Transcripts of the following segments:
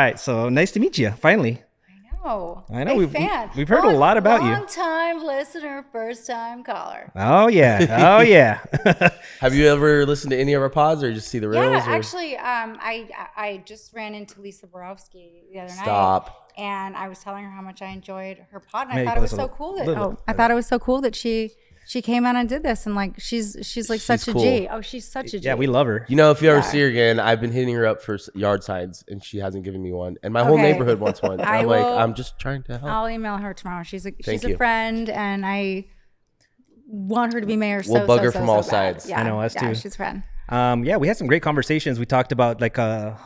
right. So nice to meet you. Finally. I know. Big fan. We've heard a lot about you. Long time listener, first time caller. Oh yeah. Oh yeah. Have you ever listened to any of our pods or just see the reels? Yeah, actually, I just ran into Lisa Borowski the other night. Stop. And I was telling her how much I enjoyed her pod, and Maybe I thought it was so cool that I thought it was so cool that she came out and did this, and like she's like such a cool. G. Oh, she's such a G. Yeah, we love her. You know, if you ever see her again, I've been hitting her up for yard signs, and she hasn't given me one. And my whole neighborhood wants one. And I'm just trying to help. I'll email her tomorrow. She's a friend, and I want her to be mayor. We'll bug her from all sides. Yeah, I know us too. She's a friend. Yeah, we had some great conversations. We talked about like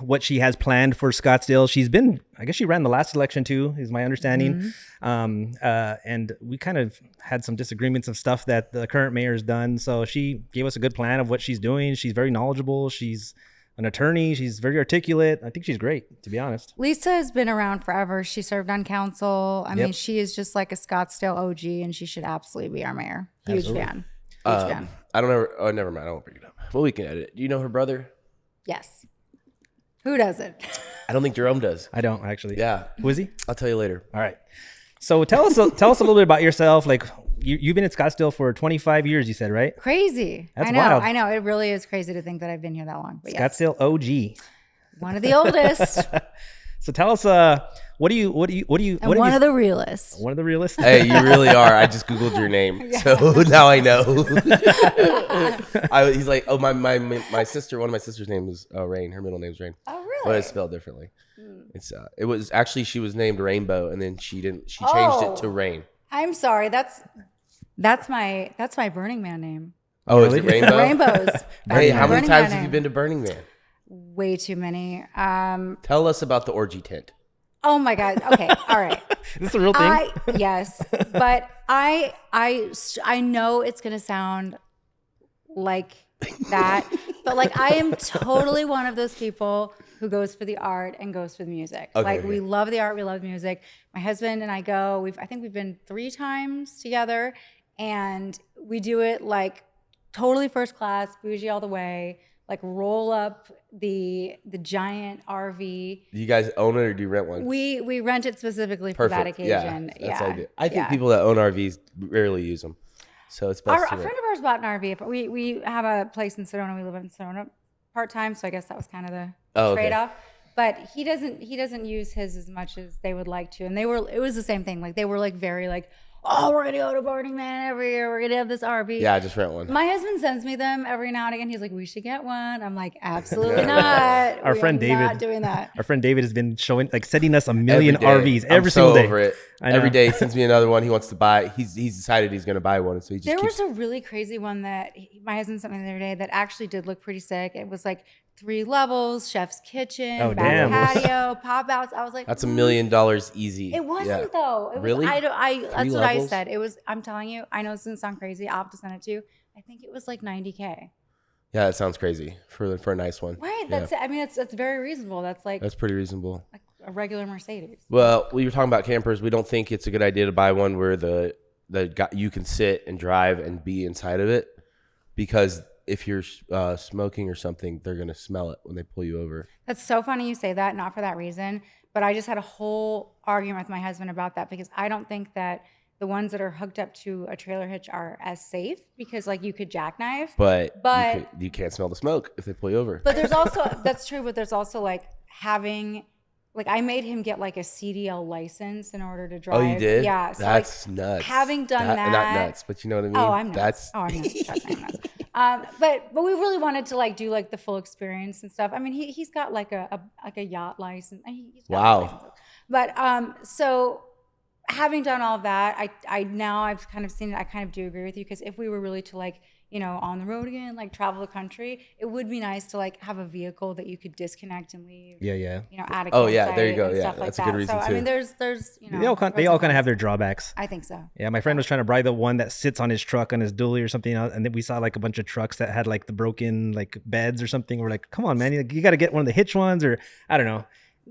what she has planned for Scottsdale. I guess she ran the last election too, is my understanding. And we kind of had some disagreements of stuff that the current mayor has done. So she gave us a good plan of what she's doing. She's very knowledgeable. She's an attorney. She's very articulate. I think she's great, to be honest. Lisa has been around forever. She served on council. I mean, she is just like a Scottsdale OG, and she should absolutely be our mayor. Huge fan. Huge fan. I don't know. Oh, never mind. I won't bring it up. Well, we can edit it. Do you know her brother? Yes. Who doesn't? I don't think Jerome does. I don't actually. Yeah. Who is he? I'll tell you later. All right. So tell us a little bit about yourself. Like you've been in Scottsdale for 25 years, you said, right? Crazy. That's wild. I know. It really is crazy to think that I've been here that long. But Scottsdale OG. One of the oldest. So tell us, what do you? And one of the realest. One of the realists. Hey, you really are. I just Googled your name. So now I know. He's like, oh, my sister, one of my sister's name is Rein. Her middle name's Rein. Oh, really? But it's spelled differently. It was actually, she was named Rainbow, and then she changed it to Rain. I'm sorry. That's my Burning Man name. Oh, is it Rainbow? Rainbows. Hey, how many times have you been to Burning Man? Way too many. Tell us about the orgy tent. Oh my God. Okay. All right. This is a real thing. Yes, but I know it's gonna sound like that, but like I am totally one of those people who goes for the art and goes for the music. We love the art, we love music. My husband and I go. I think we've been 3 times together, and we do it like totally first class, bougie all the way. Like roll up the giant RV. Do you guys own it or do you rent one? We rent it specifically for that occasion. Yeah, that's what I do. I think people that own RVs rarely use them, so it's best. A friend of ours bought an RV. But we have a place in Sedona. We live in Sedona part time, so I guess that was kind of the trade off. But he doesn't use his as much as they would like to, and it was the same thing. Like they were like very like, oh, we're gonna go to Burning Man every year. We're gonna have this RV. Yeah, just rent one. My husband sends me them every now and again. He's like, we should get one. I'm like, absolutely not. Our friend David, not doing that. Our friend David has been sending us a million RVs every single day. Over it. Every day he sends me another one. He wants to buy. He's decided he's gonna buy one, so he just. There was a really crazy one that my husband sent me the other day that actually did look pretty sick. It was like 3 levels, chef's kitchen, back patio, pop outs. I was like, that's $1 million easy. It wasn't though. It was, really? that's levels? what I said. It was. I'm telling you. I know this doesn't sound crazy. I'll have to send it to you. I think it was like $90K. Yeah, that sounds crazy for a nice one. Right. That's. I mean, that's very reasonable. That's pretty reasonable. Like a regular Mercedes. Well, we were talking about campers. We don't think it's a good idea to buy one where you can sit and drive and be inside of it, because if you're smoking or something, they're gonna smell it when they pull you over. That's so funny you say that. Not for that reason, but I just had a whole argument with my husband about that, because I don't think that the ones that are hooked up to a trailer hitch are as safe, because like you could jackknife, but you can't smell the smoke if they pull you over. But there's also that's true. But there's also like having. Like I made him get like a CDL license in order to drive. Oh, you did? Yeah. So that's like, nuts. Having done that, not nuts, but you know what I mean. Oh, I'm nuts. I'm nuts. Trust me, I'm nuts. But we really wanted to like do like the full experience and stuff. I mean, he's got like a yacht license. Wow. But so having done all of that, I've kind of seen it. I kind of do agree with you, because if we were really to like, on the road again, like travel the country, it would be nice to like have a vehicle that you could disconnect and leave. Yeah. At a oh yeah, there you go. Yeah, stuff that's like a good reason too. I mean, there's they all kind of have their drawbacks. I think so. Yeah, my friend was trying to buy the one that sits on his truck on his dually or something, and then we saw like a bunch of trucks that had like the broken like beds or something. We're like, come on, man, you got to get one of the hitch ones, or I don't know.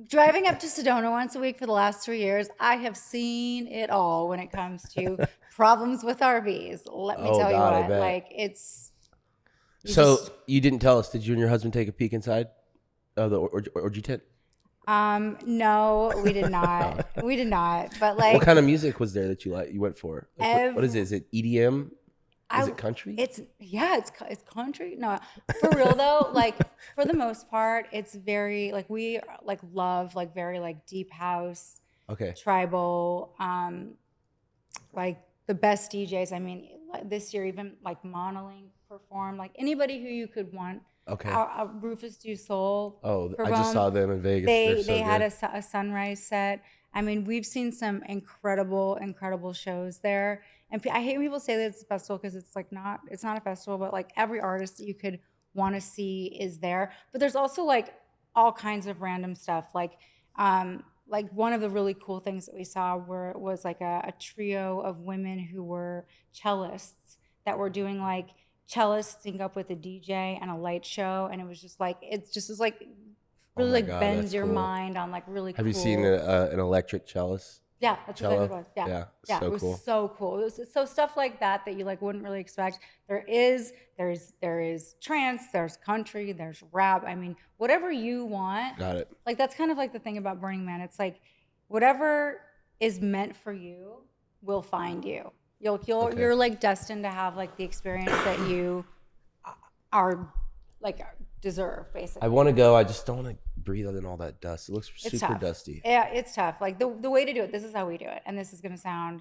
Driving up to Sedona once a week for the last 3 years, I have seen it all when it comes to problems with RVs. Let me tell you what, like it's. So you didn't tell us. Did you and your husband take a peek inside of the orgy tent? No, we did not. We did not. But like, What kind of music was there that you went for? Like, what is it? Is it EDM? Is it country? It's country. No, for real though. Like for the most part, it's very like we like love like very like deep house, Okay. tribal. Like the best DJs. I mean, like this year even like Monoling performed. Like anybody who you could want. Okay. Rufus Du Sol. Oh, I performed. just saw them in Vegas. They had a sunrise set. I mean, we've seen some incredible shows there. And I hate when people say that it's a festival because it's not a festival, but like every artist that you could want to see is there. But there's also like all kinds of random stuff. Like one of the really cool things that we saw was like a trio of women who were cellists that were doing like cellists sync up with a DJ and a light show. And it was just like, it's just as like really like bends your mind on like really cool. Have you seen an electric cellist? Yeah, that's cello? exactly what it was. Yeah, so it was cool. so cool. It was so stuff like that you like wouldn't really expect. There is trance, there's country, there's rap. I mean, whatever you want. Got it. Like that's kind of like the thing about Burning Man. It's like whatever is meant for you will find you. You're like destined to have like the experience that you are like deserve basically. I want to go. I just don't want to breathe in all that dust. It looks super tough. dusty. Yeah, it's tough. Like the way to do it, this is how we do it. And this is going to sound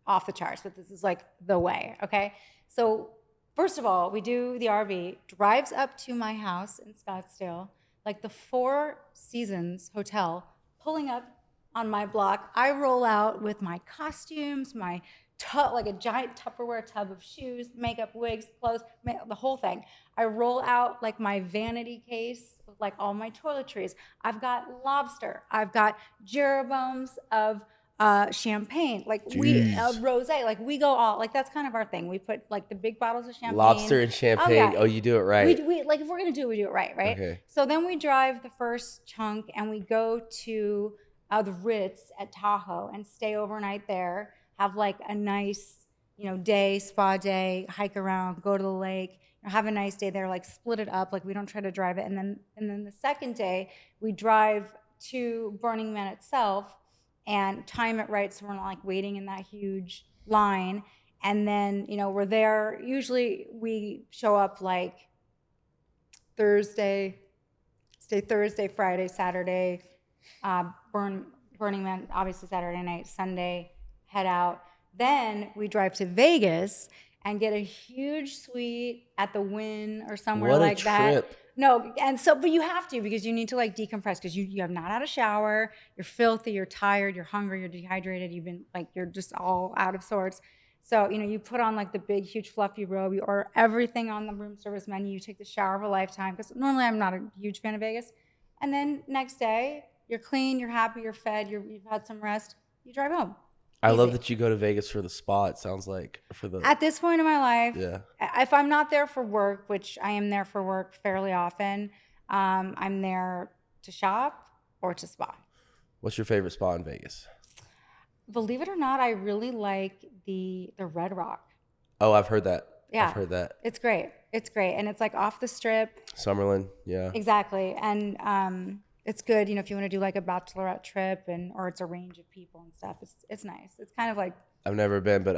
off the charts, but this is like the way, okay? So first of all, we do the RV, drives up to my house in Scottsdale, like the Four Seasons Hotel, pulling up on my block. I roll out with my costumes, my like a giant Tupperware tub of shoes, makeup, wigs, clothes, the whole thing. I roll out like my vanity case with like all my toiletries. I've got lobster. I've got Jeroboams of champagne, like rosé. Like we go all like that's kind of our thing. We put like the big bottles of champagne. Lobster and champagne. Oh, you do it right. We like if we're gonna do it, we do it right, right? Okay. So then we drive the first chunk and we go to the Ritz at Tahoe and stay overnight there. Have like a nice, day, spa day, hike around, go to the lake, have a nice day there, like split it up, like we don't try to drive it. And then the second day we drive to Burning Man itself and time it right so we're not like waiting in that huge line. And then, we're there. Usually we show up like Thursday, Friday, Saturday, Burning Man, obviously Saturday night, Sunday, head out. Then we drive to Vegas and get a huge suite at the Wynn or somewhere like that. Trip. No, and so, but you have to because you need to like decompress because you have not had a shower, you're filthy, you're tired, you're hungry, you're dehydrated, you've been like, you're just all out of sorts. So, you put on like the big, huge, fluffy robe, you order everything on the room service menu, you take the shower of a lifetime because normally I'm not a huge fan of Vegas. And then next day, you're clean, you're happy, you're fed, you've had some rest, you drive home. I love that you go to Vegas for the spa. It sounds like at this point in my life, yeah. If I'm not there for work, which I am there for work fairly often, I'm there to shop or to spa. What's your favorite spa in Vegas? Believe it or not, I really like the Red Rock. Oh, I've heard that. Yeah, I've heard that. It's great, and it's like off the strip. Summerlin, yeah. Exactly, and it's good, if you want to do like a bachelorette trip or it's a range of people and stuff. It's nice. It's kind of like I've never been, but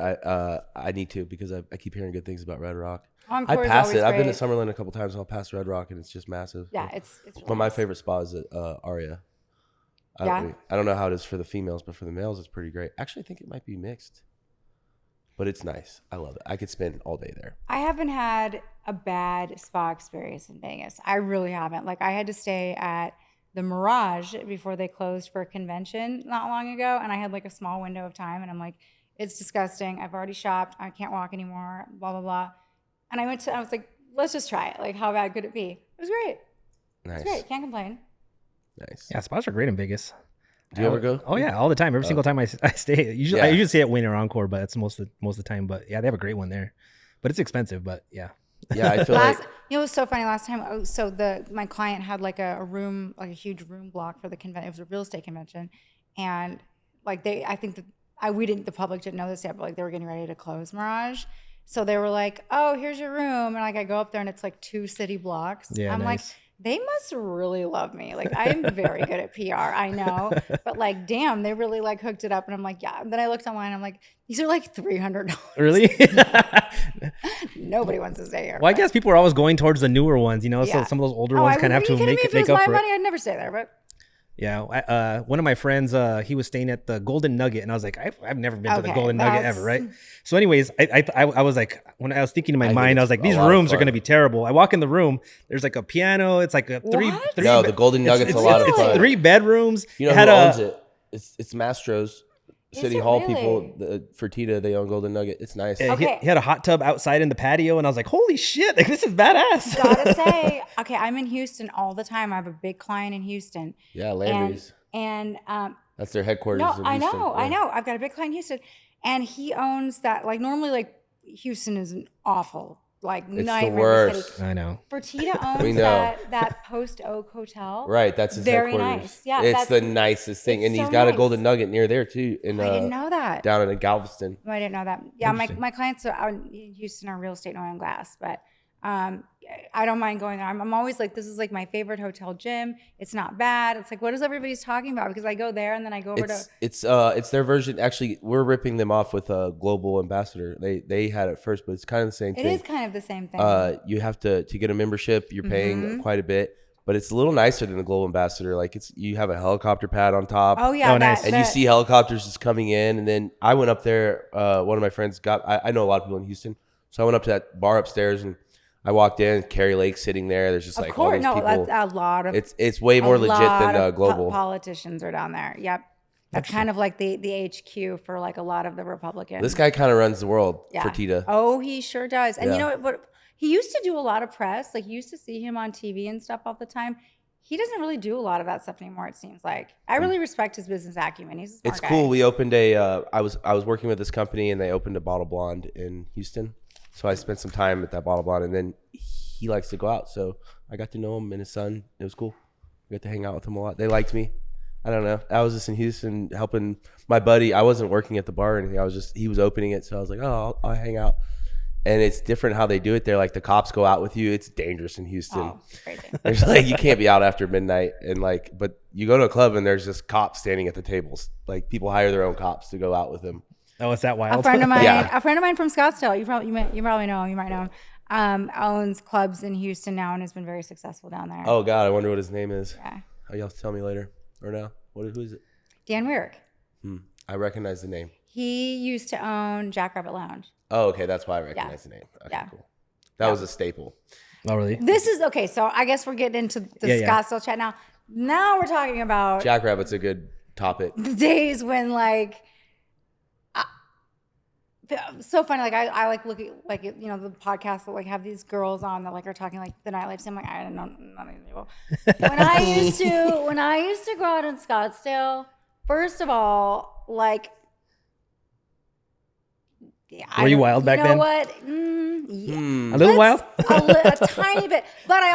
I need to because I keep hearing good things about Red Rock. I pass it. I've been to Summerlin a couple times. I'll pass Red Rock and it's just massive. Yeah, it's really But my favorite spa is at Aria. I don't know how it is for the females, but for the males, it's pretty great. Actually, I think it might be mixed, but it's nice. I love it. I could spend all day there. I haven't had a bad spa experience in Vegas. I really haven't. Like I had to stay at the Mirage before they closed for a convention not long ago. And I had like a small window of time and I'm like, it's disgusting. I've already shopped. I can't walk anymore, blah, blah, blah. And I was like, let's just try it. Like, how bad could it be? It was great. Nice. It was great. Can't complain. Nice. Yeah, spas are great in Vegas. Do you ever go? Oh yeah, all the time. Every single time I stay. I usually stay at Wynn or Encore, but that's most of the time. But yeah, they have a great one there. But it's expensive, but yeah. Yeah, I feel like it was so funny last time. So my client had like a room, like a huge room block for the convention. It was a real estate convention, and like the public didn't know this yet, but like they were getting ready to close Mirage. So they were like, "Oh, here's your room," and like I go up there and it's like 2 city blocks. Yeah, I'm nice. like, they must really love me. Like, I'm very good at PR, I know. But like, damn, they really like hooked it up. And I'm like, yeah. And then I looked online, I'm like, these are like $300. Really? Nobody wants to stay here. Well, I guess people are always going towards the newer ones, you know, so Yeah. some of those older ones kind of have to make If it was up my for money, it. I'd never stay there. But Yeah, one of my friends, he was staying at the Golden Nugget, and I was like, I've never been to the Okay, Golden Nugget that's- ever, right? So, anyways, I was like, when I was thinking in my I think mind, I it's was like, a these lot of rooms are fun. going to be terrible. I walk in the room, there's like a piano, it's like a three. What? No, the Golden Nugget's a lot of It's fun. 3 bedrooms. You know It had who a- owns it? It's Mastro's. City it Hall really? people, the Fertitta, they own Golden Nugget. It's nice. Yeah, Okay. he had a hot tub outside in the patio, and I was like, holy shit, like, this is badass. gotta say, okay, I'm in Houston all the time. I have a big client in Houston. Yeah, Landry's. And That's their headquarters. no, in I Houston. know, Yeah. I know. I've got a big client in Houston, and he owns that. Like, normally, like, Houston is an awful, like, the nightmare worst. city. I know. Fertitta We owns know. that Post Oak Hotel. Right, that's his Very headquarters. nice. Yeah, it's that's- the nicest thing, it's and he's so got a nice. Golden Nugget near there too. In I didn't know that. down in Galveston. I didn't know that. Yeah, my Interesting. clients are out in Houston are real estate and oil and glass, but I don't mind going there. I'm always like, this is like my favorite hotel gym. It's not bad. It's like, what is everybody's talking about? Because I go there and then I go over to. It's their version. Actually, we're ripping them off with a global ambassador. They had it first, but it's kind of the same It thing. is kind of the same thing. You have to get a membership. You're paying quite a bit, but it's a little nicer than the global ambassador. Like you have a helicopter pad on top. Oh yeah, Oh, nice. And you see helicopters just coming in. And then I went up there. One of my friends I know a lot of people in Houston. So I went up to that bar upstairs and I walked in. Carrie Lake sitting there. There's just Of like all course, these no, people. that's a lot of. It's way more a legit lot than of global. Politicians are down there. Yep, that's kind of like the HQ for like a lot of the Republicans. This guy kind of runs the world, Yeah. Fertitta. Oh, he sure does. And you Yeah. know what? He used to do a lot of press. Like, you used to see him on TV and stuff all the time. He doesn't really do a lot of that stuff anymore, it seems like. I really respect his business acumen. He's a smart It's guy. cool. We opened I was working with this company and they opened a Bottle Blonde in Houston. So I spent some time at that Bottle Blonde, and then he likes to go out. So I got to know him and his son. It was cool. I got to hang out with him a lot. They liked me. I don't know. I was just in Houston helping my buddy. I wasn't working at the bar or anything. he was opening it. So I was like, oh, I'll hang out. And it's different how they do it there. Like the cops go out with you. It's dangerous in Houston. Oh, it's crazy. There's like, you can't be out after midnight. And like, but you go to a club and there's just cops standing at the tables. Like people hire their own cops to go out with them. Oh, it's that wild. A friend of mine, Yeah. a friend of mine from Scottsdale, you probably know him, you might know him, owns clubs in Houston now and has been very successful down there. Oh God, I wonder what his name is. Yeah. Oh, you'll have to tell me later or no? Who is it? Dan Weirick. I recognize the name. He used to own Jackrabbit Lounge. Oh, okay, that's why I recognize the name. Okay, Yeah. cool. That was a staple. Oh, really? This is okay. So I guess we're getting into the Yeah, yeah. Scottsdale chat now. Now we're talking about Jackrabbit's a good topic. the days when like so funny. Like I like looking like you know the podcasts that like have these girls on that like are talking like the nightlife. So I'm like I don't know none of these people. When I used to go out in Scottsdale, first of all, like. Yeah, Were you wild back then? You know what? Yeah. A little wild? a tiny bit. But I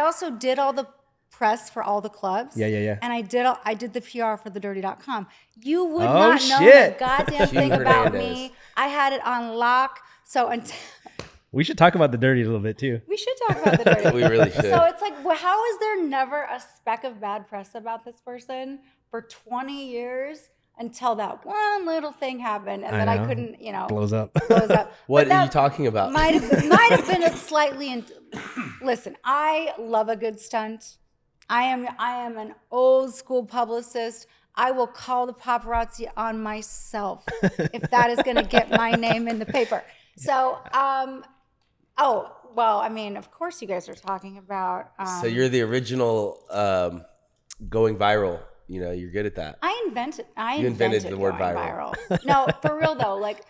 also did all the press for all the clubs. Yeah. And I did the PR for thedirty.com. You would Oh, not know shit. the goddamn thing about me. I had it on lock. So until We should talk about the dirty a little bit too. we should talk about the dirty. We really should. So it's like, well, how is there never a speck of bad press about this person for 20 years until that one little thing happened and then I know. couldn't, Blows up. blows up. What But are you that talking about? Might have been a slightly. Listen, I love a good stunt. I am an old school publicist. I will call the paparazzi on myself if that is going to get my name in the paper. So, oh well, I mean, of course, you guys are talking about. So you're the original going viral. You know, you're good at that. I invented the word going viral. No, for real though. Like,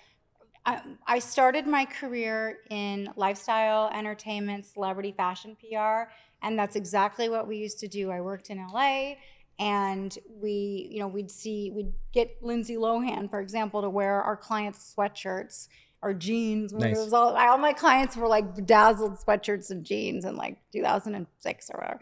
I started my career in lifestyle, entertainment, celebrity fashion PR, and that's exactly what we used to do. I worked in LA, and we'd get Lindsay Lohan, for example, to wear our clients' sweatshirts or jeans. When Nice. it was all my clients were like bedazzled sweatshirts and jeans in like 2006 or whatever.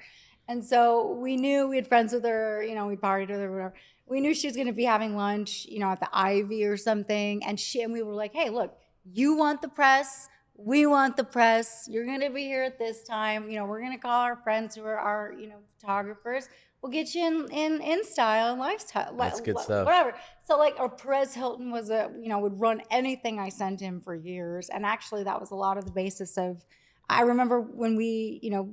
And so we knew we had friends with her, you know, we partied with her, whatever. We knew she was going to be having lunch, you know, at the Ivy or something. And we were like, hey, look, you want the press. we want the press. You're going to be here at this time. You know, we're going to call our friends who are our, you know, photographers. We'll get you in style and lifestyle. That's good stuff. Whatever. So like, or Perez Hilton was would run anything I sent him for years. And actually that was a lot of the basis of, I remember when we, you know.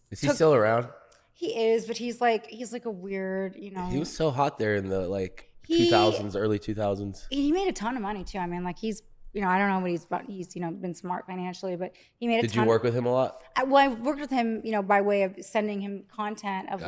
Is he still around? He is, but he's like a weird, you know. He was so hot there in the 2000s, early 2000s. He made a ton of money too. I mean, like he's, you know, I don't know what he's about. He's, you know, been smart financially, but he made a ton. Did you work with him a lot? I worked with him, you know, by way of sending him content of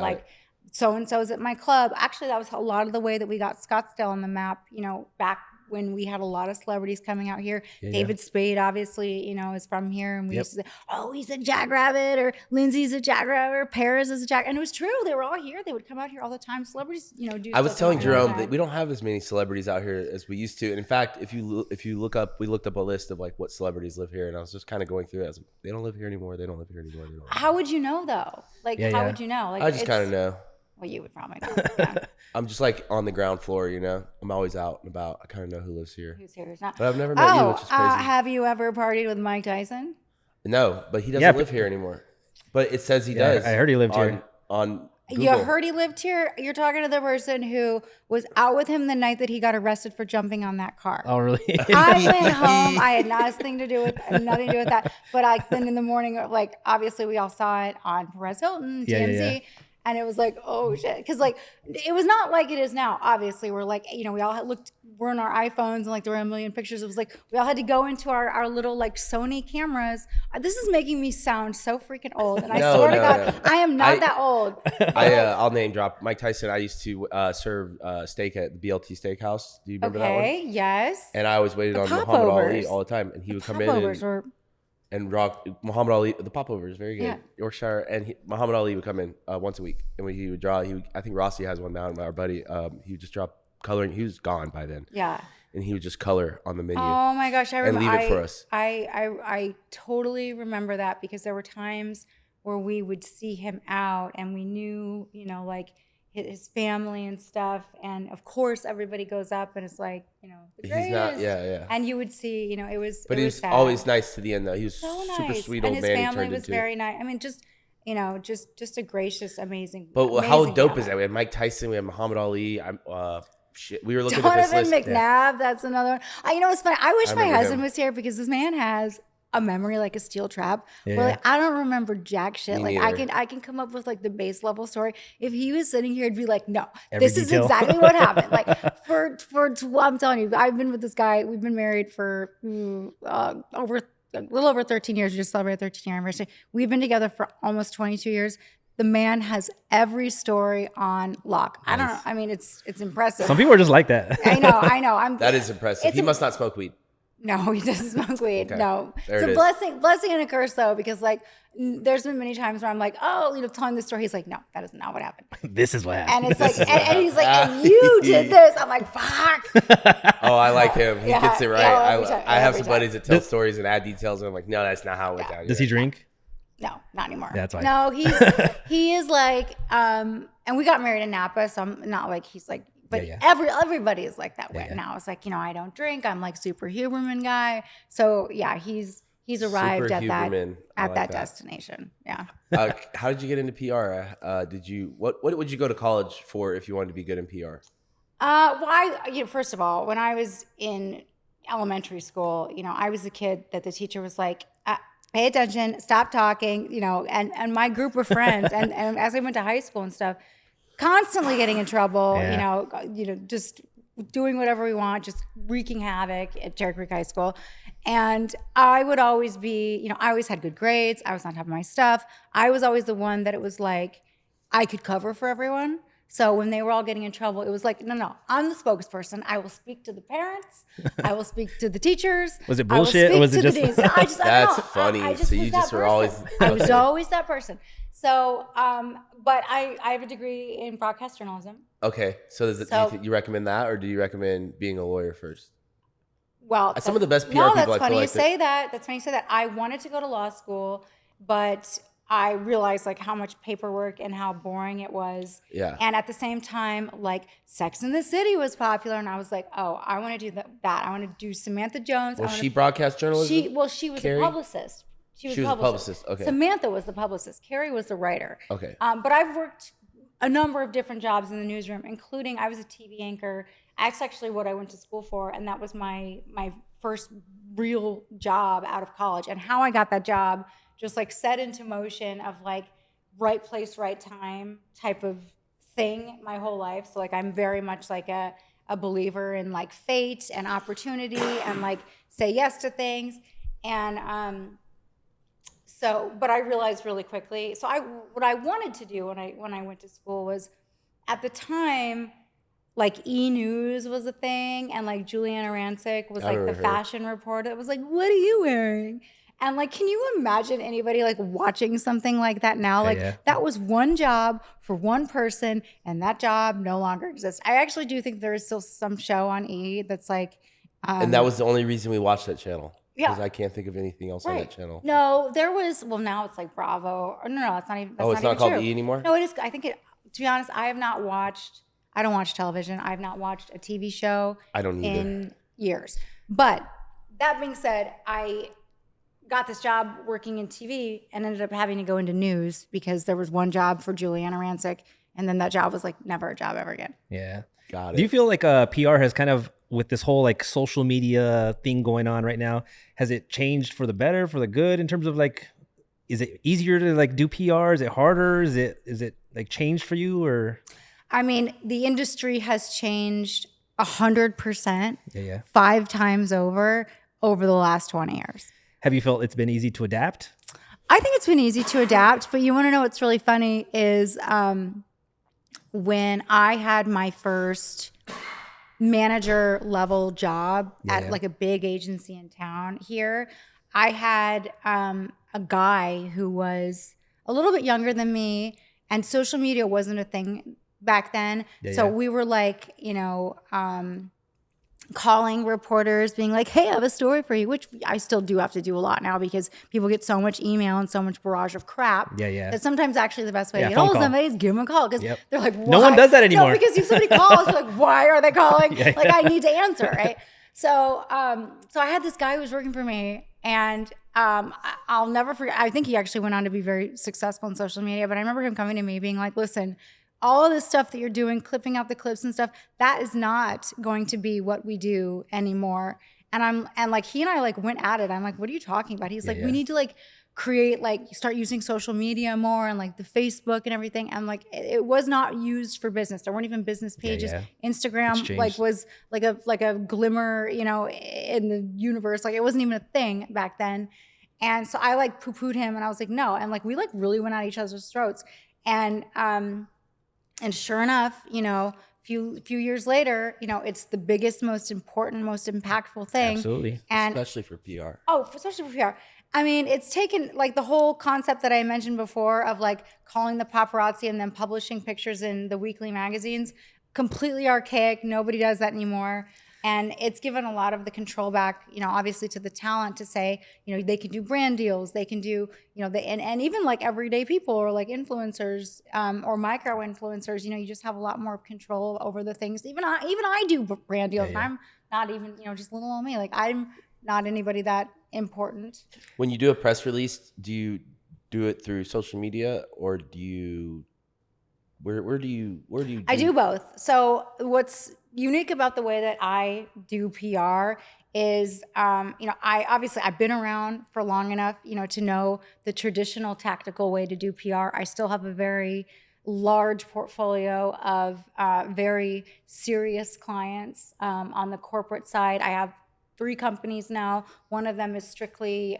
so-and-so's at my club. Actually, that was a lot of the way that we got Scottsdale on the map, you know, back when we had a lot of celebrities coming out here. David Spade, obviously, you know, is from here. And we used to say, oh, he's a jackrabbit, or Lindsay's a jackrabbit, or Paris is a jack. And it was true. They were all here. They would come out here all the time. Celebrities, you know, do I was telling Jerome that we don't have as many celebrities out here as we used to. And in fact, if you look up, we looked up a list of like what celebrities live here. And I was just kind of going through it. I was like, they don't live here anymore. They don't live here anymore. How would you know, though? Like, how would you know? Like, I just kind of know. Well, you would probably know. Yeah. I'm just like on the ground floor, you know. I'm always out and about. I kind of know who lives here. Who's here? Who's not? But I've never met you, which is crazy. Have you ever partied with Mike Tyson? No, but he doesn't live here anymore. But it says he does. I heard he lived here. On Google. You heard he lived here? You're talking to the person who was out with him the night that he got arrested for jumping on that car. Oh, really? I went home. I had nothing to do with that. But then in the morning, like obviously we all saw it on Perez Hilton, TMZ. And it was like, oh shit. Because like, it was not like it is now. Obviously, we're like, you know, we all we're on our iPhones and like there were a million pictures. It was like, we all had to go into our little like Sony cameras. This is making me sound so freaking old. And I swear to God, I am not that old. I'll name drop Mike Tyson. I used to serve steak at the BLT Steakhouse. Do you remember that one? Okay, yes. And I always waited on Muhammad Ali all the time. And he would come in and rock Muhammad Ali. The popover is very good. Yeah. Yorkshire. And Muhammad Ali would come in once a week. And when he would draw, I think Rossi has one now, our buddy. He would just drop coloring. He was gone by then. Yeah. And he would just color on the menu. Oh my gosh. I remember. And leave it for us. I totally remember that because there were times where we would see him out and we knew, you know, like his family and stuff. And of course everybody goes up and it's like, you know, the greatest. He's not, yeah. And you would see, you know, it was. But he was always nice to the end though. He was so super nice. sweet and old man. And his family was very nice. I mean, just, you know, just a gracious, amazing. But amazing how dope family. is that? We had Mike Tyson, we had Muhammad Ali. We were looking at this Donovan list. McNabb, that's another one. You know, it's funny. I wish my husband was here because this man has a memory like a steel trap. Where like I don't remember jack shit. Me like neither. I can come up with like the base level story. If he was sitting here, he'd be like, no, Every this detail. is exactly what happened. Like for I'm telling you, I've been with this guy. We've been married for a little over 13 years. We just celebrated 13-year anniversary. We've been together for almost 22 years. The man has every story on lock. I don't know. I mean, it's impressive. Some people are just like that. I know. That is impressive. He must not smoke weed. No, he doesn't smoke weed. Okay. No. There It's it a is. blessing and a curse though, because like there's been many times where I'm like, oh, you know, telling this story. He's like, no, that is not what happened. This is what happened. And it's like, and he's like, and you did this. I'm like, fuck. Oh, I like him. He gets it right. Yeah, I have some buddies that tell stories and add details, and I'm like, no, that's not how it went down. Does he drink? No, not anymore. That's why. No, he is like, and we got married in Napa, so I'm not like he's like, but everybody is like that way now. It's like, you know, I don't drink. I'm like superhuman guy. So yeah, he's arrived at that destination. Yeah. How did you get into PR? What would you go to college for if you wanted to be good in PR? First of all, when I was in elementary school, you know, I was the kid that the teacher was like, pay attention, stop talking, you know, and my group of friends, and as I went to high school and stuff, constantly getting in trouble, you know, just doing whatever we want, just wreaking havoc at Cherry Creek High School. And I would always be, you know, I always had good grades. I was on top of my stuff. I was always the one that it was like, I could cover for everyone. So when they were all getting in trouble, it was like, no, I'm the spokesperson. I will speak to the parents. I will speak to the teachers. Was it bullshit or was it just? That's funny. So you just were always. I was always that person. So, but I have a degree in broadcast journalism. Okay, so do you recommend that, or do you recommend being a lawyer first? Well, some of the best PR no, people. That's funny you say that. That's funny you say that. I wanted to go to law school, but I realized like how much paperwork and how boring it was. Yeah. And at the same time, like Sex and the City was popular, and I was like, oh, I want to do that. I want to do Samantha Jones. Was she broadcast journalism? She was Carrie? a publicist. She was a publicist. Okay. Samantha was the publicist. Carrie was the writer. Okay. But I've worked a number of different jobs in the newsroom, including I was a TV anchor. That's actually what I went to school for, and that was my first real job out of college. And how I got that job just like set into motion of like right place, right time type of thing my whole life. So like I'm very much like a believer in like fate and opportunity and like say yes to things. And but I realized really quickly. So what I wanted to do when I went to school was, at the time, like E! News was a thing, and like Juliana Rancic was like the fashion reporter. It was like, what are you wearing? And like, can you imagine anybody like watching something like that now? Like that was one job for one person, and that job no longer exists. I actually do think there is still some show on E! That's like, and that was the only reason we watched that channel. Yeah, because I can't think of anything else on that channel. No, there was. Well, now it's like Bravo. Or no, it's not even. That's it's not called E! anymore. No, it is. I think it. To be honest, I have not watched. I don't watch television. I've not watched a TV show. I don't either. In years. But that being said, I got this job working in TV and ended up having to go into news because there was one job for Juliana Rancic, and then that job was like never a job ever again. Yeah. Got it. Do you feel like PR has kind of, with this whole like social media thing going on right now, has it changed for the better, for the good, in terms of like, is it easier to like do PR? Is it harder? Is it like changed for you? Or I mean, the industry has changed 100%, 5 times over the last 20 years. Have you felt it's been easy to adapt? I think it's been easy to adapt, but you want to know what's really funny is when I had my first manager level job at like a big agency in town here, I had a guy who was a little bit younger than me, and social media wasn't a thing back then. So we were like, calling reporters being like, hey, I have a story for you, which I still do have to do a lot now because people get so much email and so much barrage of crap that sometimes actually the best way to get hold of somebody is give them a call, because they're like, why? No one does that anymore. No, because if somebody calls, you're like, why are they calling? Like, I need to answer, right? So so I had this guy who was working for me, and I'll never forget. I think he actually went on to be very successful in social media, but I remember him coming to me being like, listen, all of this stuff that you're doing, clipping out the clips and stuff, that is not going to be what we do anymore. And like, he and I like went at it. I'm like, what are you talking about? He's like, we need to like create, like start using social media more, and like the Facebook and everything. And like, it was not used for business. There weren't even business pages. Instagram like was like a glimmer, in the universe. Like it wasn't even a thing back then. And so I like poo-pooed him, and I was like, no. And like, we like really went at each other's throats. And sure enough, few years later, it's the biggest, most important, most impactful thing. Absolutely. And especially for PR. Oh, especially for PR. I mean, it's taken like the whole concept that I mentioned before of like calling the paparazzi and then publishing pictures in the weekly magazines, completely archaic. Nobody does that anymore. And it's given a lot of the control back, obviously to the talent to say, they can do brand deals, they can do, and even like everyday people or like influencers or micro influencers, you just have a lot more control over the things. Even I do brand deals. And I'm not even, just little old me. Like I'm not anybody that important. When you do a press release, do you do it through social media, or do you? Where do you? I do both. So what's unique about the way that I do PR is, I've been around for long enough, to know the traditional tactical way to do PR. I still have a very large portfolio of very serious clients on the corporate side. I have 3 companies now. One of them is strictly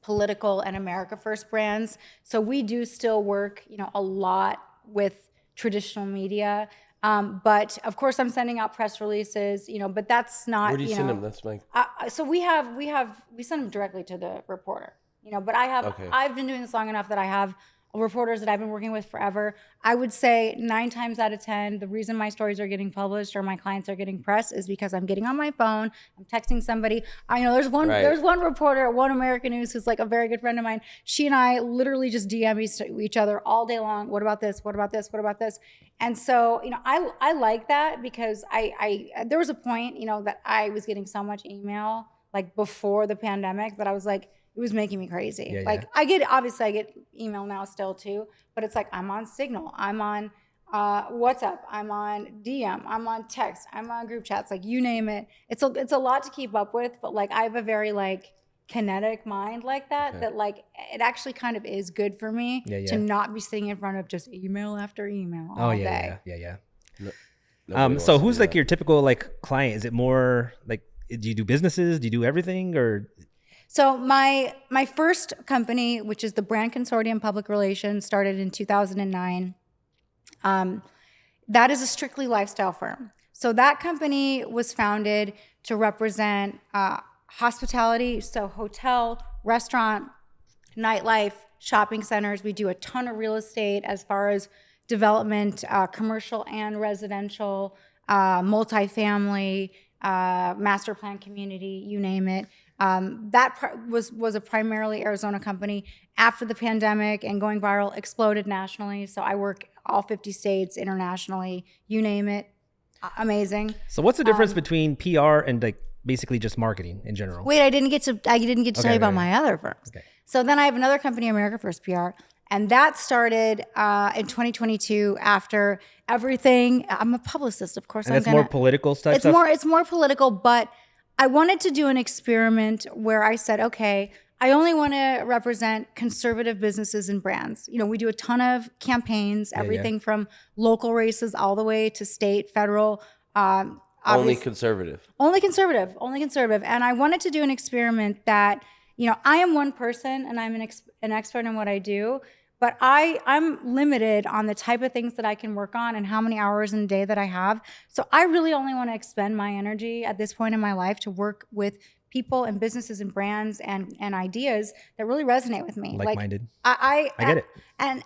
political and America First brands. So we do still work, a lot with traditional media. But of course I'm sending out press releases, but that's not, where do you send them? That's my, so we send them directly to the reporter, but I've been doing this long enough that I have reporters that I've been working with forever. I would say 9 times out of 10, the reason my stories are getting published or my clients are getting press is because I'm getting on my phone, I'm texting somebody. I know there's one reporter at One American News who's like a very good friend of mine. She and I literally just DM each other all day long. What about this? What about this? What about this? And so, I like that because I there was a point, that I was getting so much email like before the pandemic that I was like, it was making me crazy. Yeah, like yeah. I get email now still too, but it's like I'm on Signal, I'm on WhatsApp, I'm on DM, I'm on text, I'm on group chats, like you name it. It's a lot to keep up with, but like I have a very like kinetic mind like that, that like it actually kind of is good for me to not be sitting in front of just email after email all day. So who's like your typical like client? Is it more like, do you do businesses? Do you do everything or? So my first company, which is the Brand Consortium Public Relations, started in 2009. That is a strictly lifestyle firm. So that company was founded to represent hospitality, so hotel, restaurant, nightlife, shopping centers. We do a ton of real estate as far as development, commercial and residential, multifamily, master plan community, you name it. That was a primarily Arizona company. After the pandemic and going viral, exploded nationally. So I work all 50 states, internationally, you name it. Amazing. So what's the difference between PR and like basically just marketing in general? Wait, I didn't get to tell you about my other firms. Okay. So then I have another company, America First PR, and that started in 2022 after everything. I'm a publicist, of course. And it's more political stuff. It's more political, but I wanted to do an experiment where I said, okay, I only want to represent conservative businesses and brands. We do a ton of campaigns, everything from local races all the way to state, federal. Only conservative. Only conservative. And I wanted to do an experiment that, I am one person and I'm an expert in what I do, but I'm limited on the type of things that I can work on and how many hours in a day that I have. So I really only want to expend my energy at this point in my life to work with people and businesses and brands and ideas that really resonate with me. Like-minded. I get it. And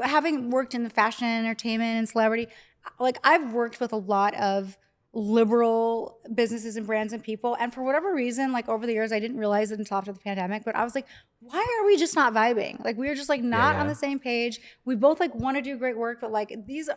having worked in the fashion and entertainment and celebrity, like I've worked with a lot of liberal businesses and brands and people. And for whatever reason, like over the years, I didn't realize it until after the pandemic, but I was like, why are we just not vibing? Like we are just like not on the same page. We both like want to do great work, but like these,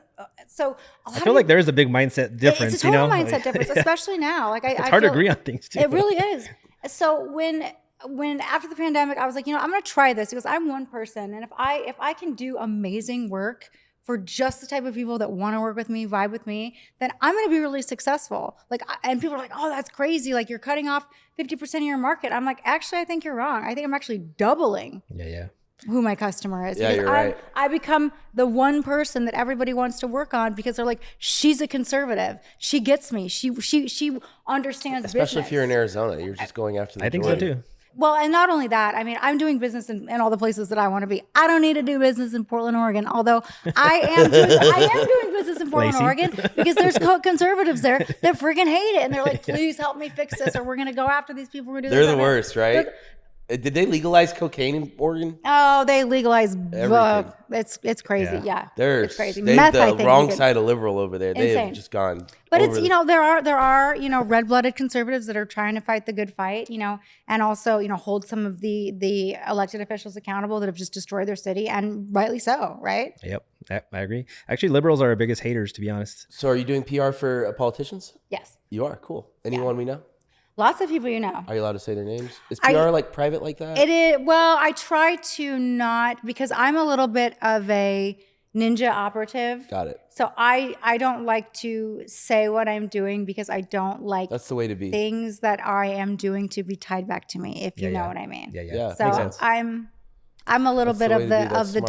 so I feel like there is a big mindset difference. It's a total mindset difference, especially now. Like it's hard to agree on things too. It really is. So when after the pandemic, I was like, I'm going to try this because I'm one person. And if I can do amazing work for just the type of people that want to work with me, vibe with me, then I'm going to be really successful. Like, and people are like, oh, that's crazy. Like you're cutting off 50% of your market. I'm like, actually, I think you're wrong. I think I'm actually doubling who my customer is. Yeah, you're right. I become the one person that everybody wants to work on because they're like, she's a conservative. She gets me. She understands Especially business. if you're in Arizona, you're just going after the I think so too. Well, and not only that, I mean, I'm doing business in all the places that I want to be. I don't need to do business in Portland, Oregon, although I am doing business in Portland, Oregon, because there's conservatives there that freaking hate it. And they're like, please help me fix this, or we're going to go after these people who do this. They're the worst, right? Did they legalize cocaine in Oregon? Oh, they legalized everything. It's crazy. Yeah. It's crazy. Meth, the wrong side of liberal over there. They have just gone. But it's, there are red-blooded conservatives that are trying to fight the good fight, and also, hold some of the elected officials accountable that have just destroyed their city, and rightly so, right? Yep. I agree. Actually, liberals are our biggest haters, to be honest. So are you doing PR for politicians? Yes. You are? Cool. Anyone we know? Lots of people you know. Are you allowed to say their names? Is PR like private like that? It is. Well, I try to not, because I'm a little bit of a ninja operative. Got it. So I don't like to say what I'm doing because I don't like that's the way to be. Things that I am doing to be tied back to me, if you know what I mean. Yeah. So makes sense. I'm a little bit of the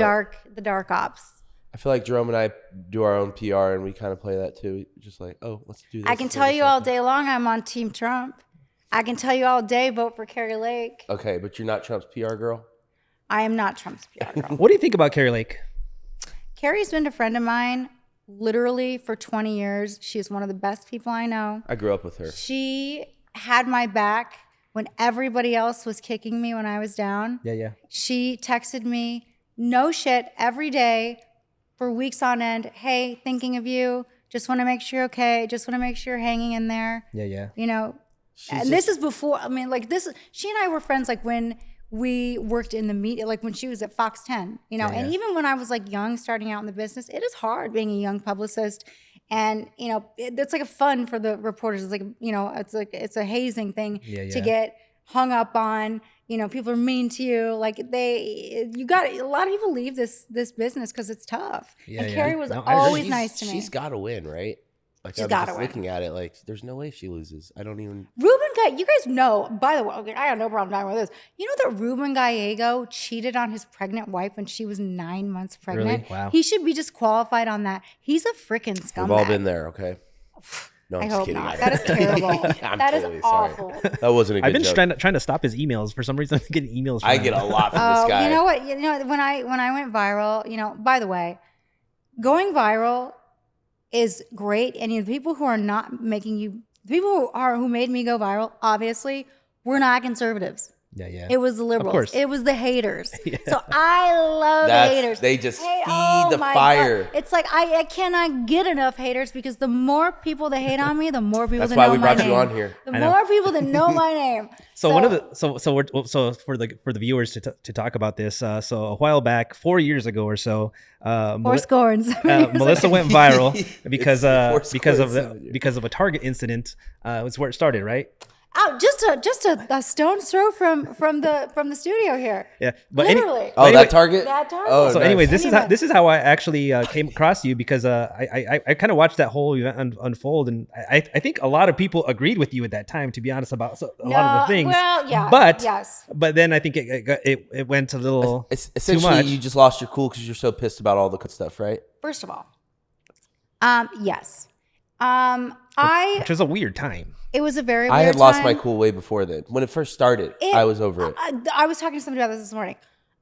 dark ops. I feel like Jerome and I do our own PR and we kind of play that too. Just like, oh, let's do this. I can tell you all day long I'm on Team Trump. I can tell you all day, vote for Carrie Lake. Okay, but you're not Trump's PR girl? I am not Trump's PR girl. What do you think about Carrie Lake? Carrie's been a friend of mine literally for 20 years. She is one of the best people I know. I grew up with her. She had my back when everybody else was kicking me when I was down. Yeah. She texted me no shit, every day for weeks on end. Hey, thinking of you. Just want to make sure you're okay. Just want to make sure you're hanging in there. Yeah. You know, this is before, I mean, like this, she and I were friends like when we worked in the media, like when she was at Fox 10, you know, and even when I was like young, starting out in the business, it is hard being a young publicist. And, you know, it's like a fun for the reporters. It's like, you know, it's a hazing thing to get hung up on. You know, people are mean to you. Like a lot of people leave this business because it's tough. And Carrie was always nice to me. She's got to win, right? Like She's I'm got to just win. looking at it, like there's no way she loses. I don't even. Ruben you guys know, by the way, okay, I have no problem talking about this. You know that Ruben Gallego cheated on his pregnant wife when she was 9 months pregnant? Really? Wow. He should be disqualified on that. He's a freaking scumbag. We've all been there, okay? No, I'm I just hope kidding. not. That is terrible. That is totally awful. Sorry. That wasn't a good I've been joke. trying to stop his emails. For some reason, I'm getting emails from I him. get a lot from this guy. You know what? You know, when I went viral, you know, by the way, going viral is great. And you know, the people who are not making you, the people who made me go viral, obviously, were not conservatives. Yeah. It was the liberals. Of course. It was the haters. So I love the haters. They just feed the my fire. God. It's like I cannot get enough haters because the more people that hate on me, the more people That's that why know we my brought you name. on here. The more people that know my name. So one of the so for the viewers to talk about this, so a while back, 4 years ago or so, four scorns. Melissa went viral because It's because of scorns. because of a Target incident. Was where it started, right? Oh, just a stone's throw from the studio here. Yeah, but literally. Oh, anyway, that Target? That Target. Oh, So, nice. anyways, this is how I actually came across you because I kind of watched that whole event unfold, and I think a lot of people agreed with you at that time, to be honest, about a lot of the things. Well, yeah, but yes. but then I think it went a little It's too essentially, much. you just lost your cool because you're so pissed about all the good stuff, right? First of all, yes. Which was a weird time. It was a very weird I had lost time. my cool way before then. When it first started, I was over it. I was talking to somebody about this morning.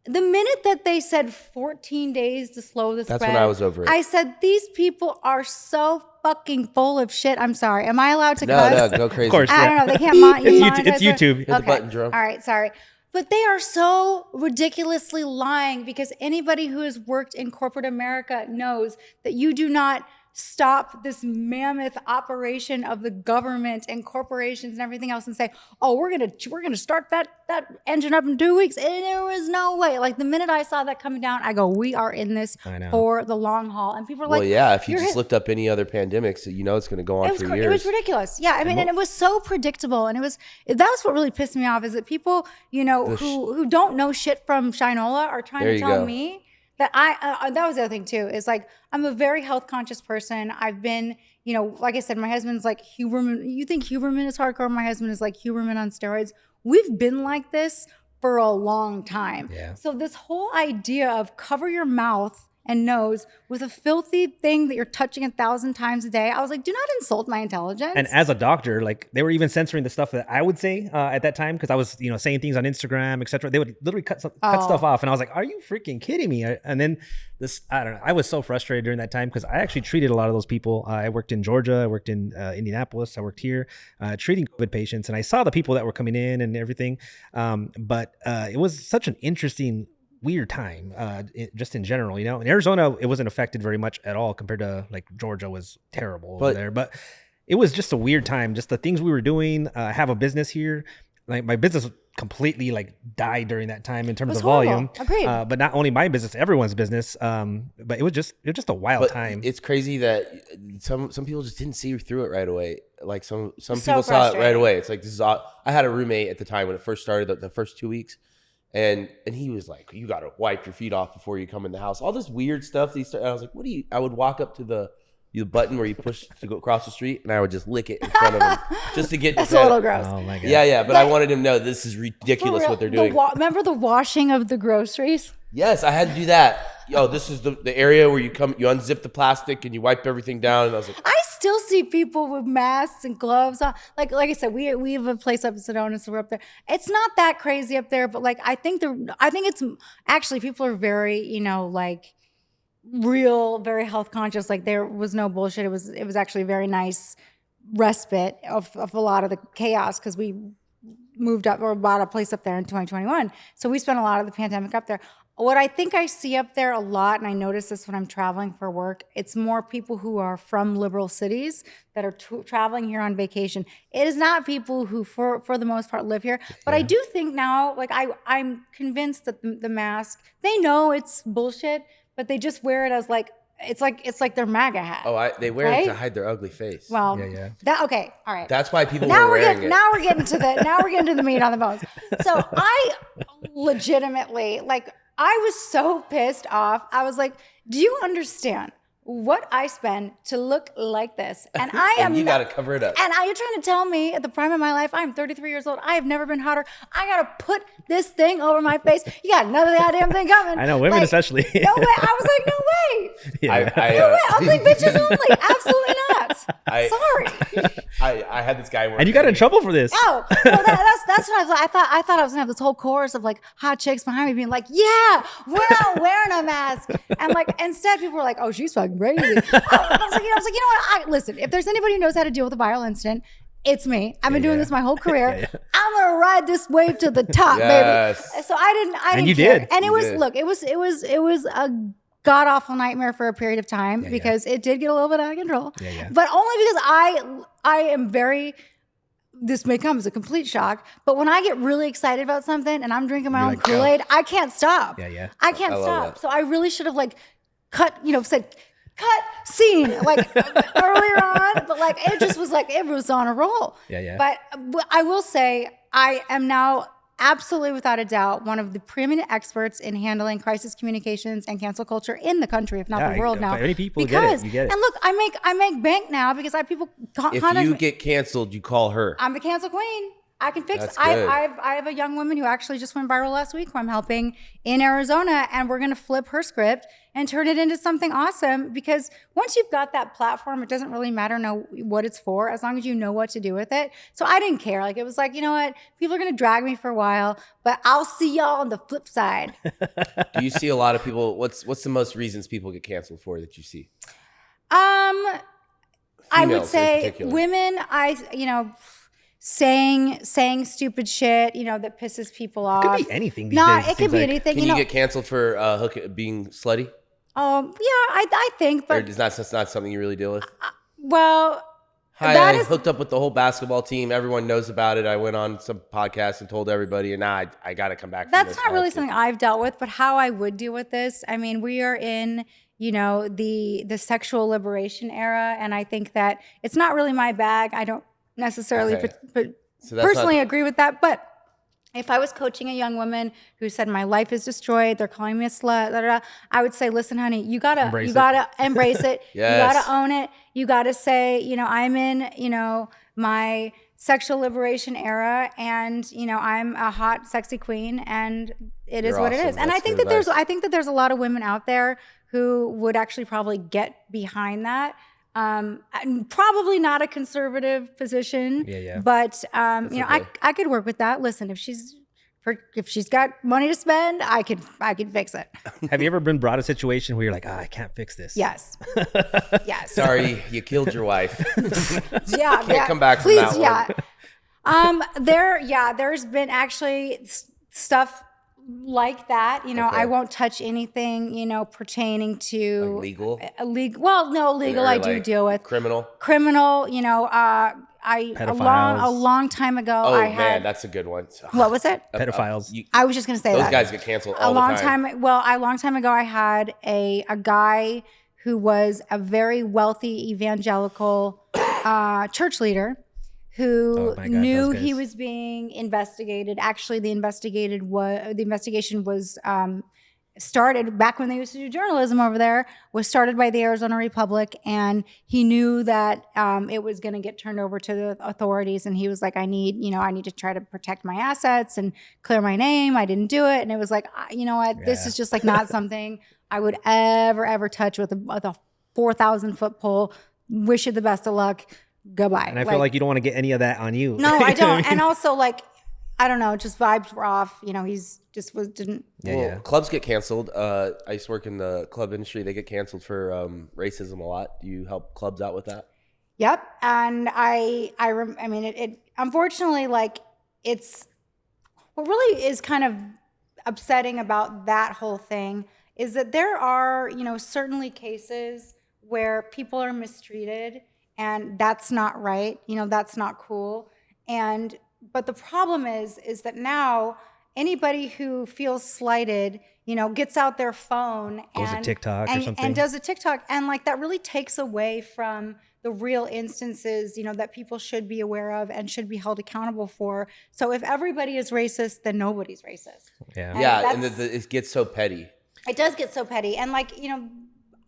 The minute that they said 14 days to slow the spread, That's when I was over it. I said, these people are so fucking full of shit. I'm sorry. Am I allowed to cuss? No, go crazy. Of course. I don't know. They can't It's YouTube. Hit the button, Jerome. All right. Sorry. But they are so ridiculously lying because anybody who has worked in corporate America knows that you do not stop this mammoth operation of the government and corporations and everything else and say, oh, we're gonna start that engine up in 2 weeks. And there was no way. Like the minute I saw that coming down, I go, we are in this for the long haul. And people are like, Well, yeah, if you just looked up any other pandemics, you know it's going to go on for years. It was ridiculous. Yeah, I mean, and it was so predictable. And that was what really pissed me off is that people, you know, who don't know shit from Shinola are trying to tell me that that was the other thing too, is like, I'm a very health conscious person. I've been, you know, like I said, my husband's like Huberman. You think Huberman is hardcore? My husband is like Huberman on steroids. We've been like this for a long time. Yeah. So this whole idea of cover your mouth and nose with a filthy thing that you're touching 1,000 times a day. I was like, do not insult my intelligence. And as a doctor, like they were even censoring the stuff that I would say at that time because I was, you know, saying things on Instagram, etc. They would literally cut stuff off, and I was like, "Are you freaking kidding me?" And then I don't know. I was so frustrated during that time because I actually treated a lot of those people. I worked in Georgia, I worked in Indianapolis, I worked here, treating COVID patients, and I saw the people that were coming in and everything. But it was such an interesting, weird time just in general, you know. In Arizona, it wasn't affected very much at all compared to like Georgia was terrible over there, but it was just a weird time. Just the things we were doing. I have a business here. Like my business completely like died during that time in terms of volume. Agreed. But not only my business, everyone's business. But it was just a wild time. It's crazy that some people just didn't see through it right away. Like some people saw it right away. It's like, this is I had a roommate at the time when it first started, the first 2 weeks. And he was like, you got to wipe your feet off before you come in the house. All this weird stuff. I was like, I would walk up to the button where you push to go across the street, and I would just lick it in front of him just to get. That's a little gross. Oh my God. Yeah. But I wanted him to know this is ridiculous what they're doing. Remember the washing of the groceries? Yes, I had to do that. This is the area where you unzip the plastic and you wipe everything down. And I was like, I still see people with masks and gloves on. Like I said, we have a place up in Sedona, so we're up there. It's not that crazy up there, but like I think it's actually people are very, you know, like real, very health conscious. Like there was no bullshit. It was actually a very nice respite of a lot of the chaos because we moved up or bought a place up there in 2021. So we spent a lot of the pandemic up there. what I think I see up there a lot, and I notice this when I'm traveling for work, it's more people who are from liberal cities that are traveling here on vacation. It is not people who, for the most part, live here. But I do think now, like I'm convinced that the mask, they know it's bullshit, but they just wear it as like, it's like their MAGA hat. Oh, they wear it to hide their ugly face. Well, that okay, all right. That's why people were wearing it. Now we're getting to the meat on the bones. So I legitimately, like, I was so pissed off. I was like, do you understand what I spend to look like this? And I am you got to cover it up. And you're trying to tell me at the prime of my life, I'm 33 years old. I have never been hotter. I got to put this thing over my face. You got another goddamn thing coming. I know, women especially. No way. I was like, no way. Yeah. No way. Ugly bitches only. Absolutely not. Sorry. I had this guy working. And you got in trouble for this. Oh, well, that's what I thought. I thought I was gonna have this whole chorus of like hot chicks behind me being like, "Yeah, we're not wearing a mask," and like instead people were like, "Oh, she's fucking crazy." I was like, you know what? Listen, if there's anybody who knows how to deal with a viral incident, it's me. I've been doing this my whole career. I'm gonna ride this wave to the top, baby. So I didn't. You care. did. And it was look, it was a god awful nightmare for a period of time because it did get a little bit out of control. But only because I am very. This may come as a complete shock, but when I get really excited about something and I'm drinking my own Kool-Aid, I can't stop. I can't stop. that. So I really should have like said cut scene like earlier on, but like it just was like it was on a roll. But I will say I am now absolutely without a doubt one of the preeminent experts in handling crisis communications and cancel culture in the country, if not the world now. Many people because, you get it. And look, I make bank now because I have people If you get canceled, you call her. I'm the cancel queen. I can fix. That's good. I have a young woman who actually just went viral last week who I'm helping in Arizona, and we're going to flip her script and turn it into something awesome. Because once you've got that platform, it doesn't really matter what it's for, as long as you know what to do with it. So I didn't care. Like it was like, you know what, people are going to drag me for a while, but I'll see y'all on the flip side. Do you see a lot of people? What's the most reasons people get canceled for that you see? I would Females say in particular. women. Saying stupid shit, that pisses people off. It could be anything these days. It could be anything. Can you get canceled for being slutty? Yeah, I think, Or but that's not something you really deal with? well, Hi, that I is hooked up with the whole basketball team. Everyone knows about it. I went on some podcast and told everybody, and now I got to come back. that's not really something I've dealt with. But how I would deal with this, I mean, we are in the sexual liberation era, and I think that it's not really my bag. I don't necessarily personally agree with that, but if I was coaching a young woman who said my life is destroyed, they're calling me a slut, I would say, listen, honey, you gotta embrace it. Yes. You gotta own it. You gotta say, I'm in, my sexual liberation era, and I'm a hot, sexy queen, and it is what it is. And I think that there's a lot of women out there who would actually probably get behind that. Probably not a conservative position, but I could work with that. Listen, if she's got money to spend, I could fix it. Have you ever been brought a situation where you're like, I can't fix this? Yes. Yes. Sorry, you killed your wife. Can't come back from that one. There's been actually stuff like that. I won't touch anything, pertaining to Like legal. Well, no, legal. I do deal with criminal. A long time ago. Oh man, that's a good one. What was it? Pedophiles. I was just gonna say those guys get canceled all the time. A long time ago, I had a guy who was a very wealthy evangelical church leader who knew he was being investigated. Actually, the investigation was started back when they used to do journalism over there, was started by the Arizona Republic, and he knew that it was going to get turned over to the authorities, and he was like, I need to try to protect my assets and clear my name. I didn't do it, and it was like, you know what, this is just like not something I would ever touch with a 4,000-foot pole. Wish you the best of luck. Goodbye. And I feel like you don't want to get any of that on you. No, I don't. And also, like, I don't know, just vibes were off. He's just didn't. Clubs get canceled. I used to work in the club industry. They get canceled for racism a lot. Do you help clubs out with that? Yep. And I mean, it unfortunately, like, it's what really is kind of upsetting about that whole thing is that there are, certainly cases where people are mistreated, and that's not right. That's not cool. But the problem is that now anybody who feels slighted, gets out their phone Goes to TikTok or and something. does a TikTok, and like that really takes away from the real instances, that people should be aware of and should be held accountable for. So if everybody is racist, then nobody's racist. Yeah, and it gets so petty. It does get so petty, and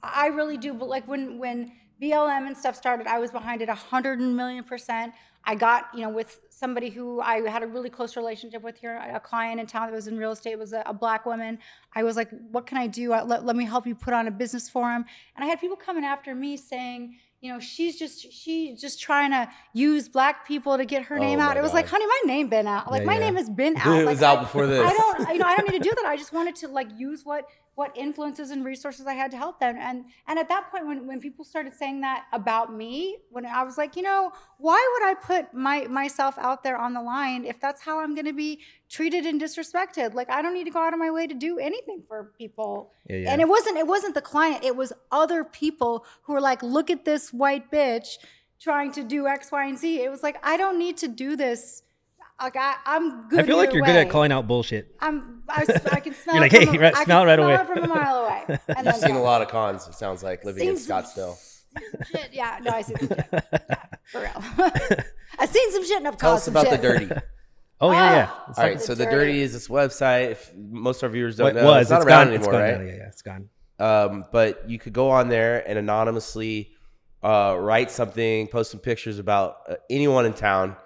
I really do. But like when BLM and stuff started, I was behind it 100,000,000%. I got, with somebody who I had a really close relationship with here, a client in town that was in real estate, was a black woman. I was like, what can I do? Let me help you put on a business forum. And I had people coming after me saying, she's just trying to use black people to get her name out. It was like, honey, my name been out. Like my name has been out. It was out before this. I don't need to do that. I just wanted to use what influences and resources I had to help them. And at that point, when people started saying that about me, when I was like, why would I put myself out there on the line if that's how I'm going to be treated and disrespected? Like, I don't need to go out of my way to do anything for people. Yeah. And it wasn't the client. It was other people who were like, look at this white bitch trying to do X, Y, and Z. It was like, I don't need to do this. Like I'm good. I feel like you're good at calling out bullshit. I can smell. You're like, it hey, smell it right away. From a mile away. And You've seen a lot of cons. It sounds like living in Scottsdale. Shit, yeah. No, I see some shit. Yeah, for real. I've seen some shit and I've Tell caused us some about shit. the Dirty. Oh yeah. All right, so the Dirty is this website. If most of our viewers don't What know, was? it's not It's around gone. anymore, It's gone right? now. Yeah, it's gone. But you could go on there and anonymously write something, post some pictures about anyone in town,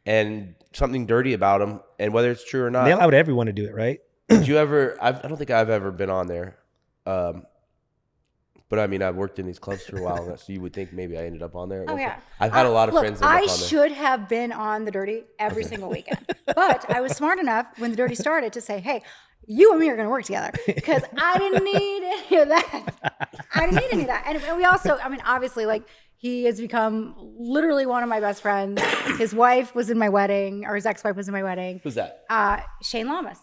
and something dirty about them, and whether it's true or not. They allowed everyone to do it, right? Did you ever? I don't think I've ever been on there. But I mean, I've worked in these clubs for a while, so you would think maybe I ended up on there. Oh yeah, I've had a lot of friends. End up I on there. should have been on the Dirty every single weekend, but I was smart enough when the Dirty started to say, "Hey, you and me are going to work together," because I didn't need any of that. I didn't need any of that, and we also, I mean, obviously, like. He has become literally one of my best friends. His wife was in my wedding, or his ex-wife was in my wedding. Who's that? Shane Lamas.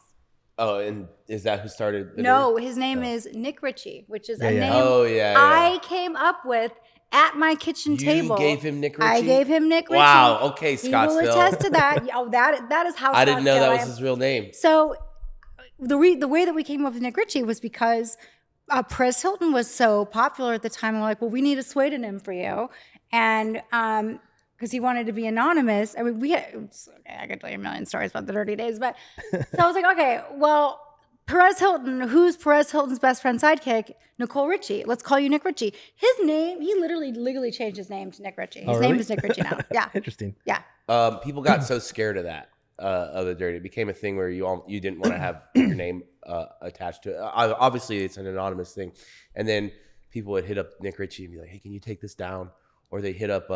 Oh, and is that who started? No, his name is Nick Ritchie, which is a name yeah. I came up with at my kitchen table. You gave him Nick Ritchie? I gave him Nick Ritchie. Wow. Okay, Scottsdale. He will attest to that. Oh, that is how. I didn't know that was I am. his real name. So the way that we came up with Nick Ritchie was because Perez Hilton was so popular at the time. And we're like, well, we need a pseudonym for you. And because he wanted to be anonymous. I mean, I could tell you a million stories about the Dirty Days, but so I was like, okay, well, Perez Hilton, who's Perez Hilton's best friend sidekick? Nicole Ritchie. Let's call you Nick Ritchie. His name, he literally legally changed his name to Nick Ritchie. His name is Nick Ritchie now. Yeah. Interesting. Yeah. People got so scared of that, of the Dirty. It became a thing where you didn't want to have your name attached to it. Obviously, it's an anonymous thing. And then people would hit up Nick Ritchie and be like, hey, can you take this down? Or they hit up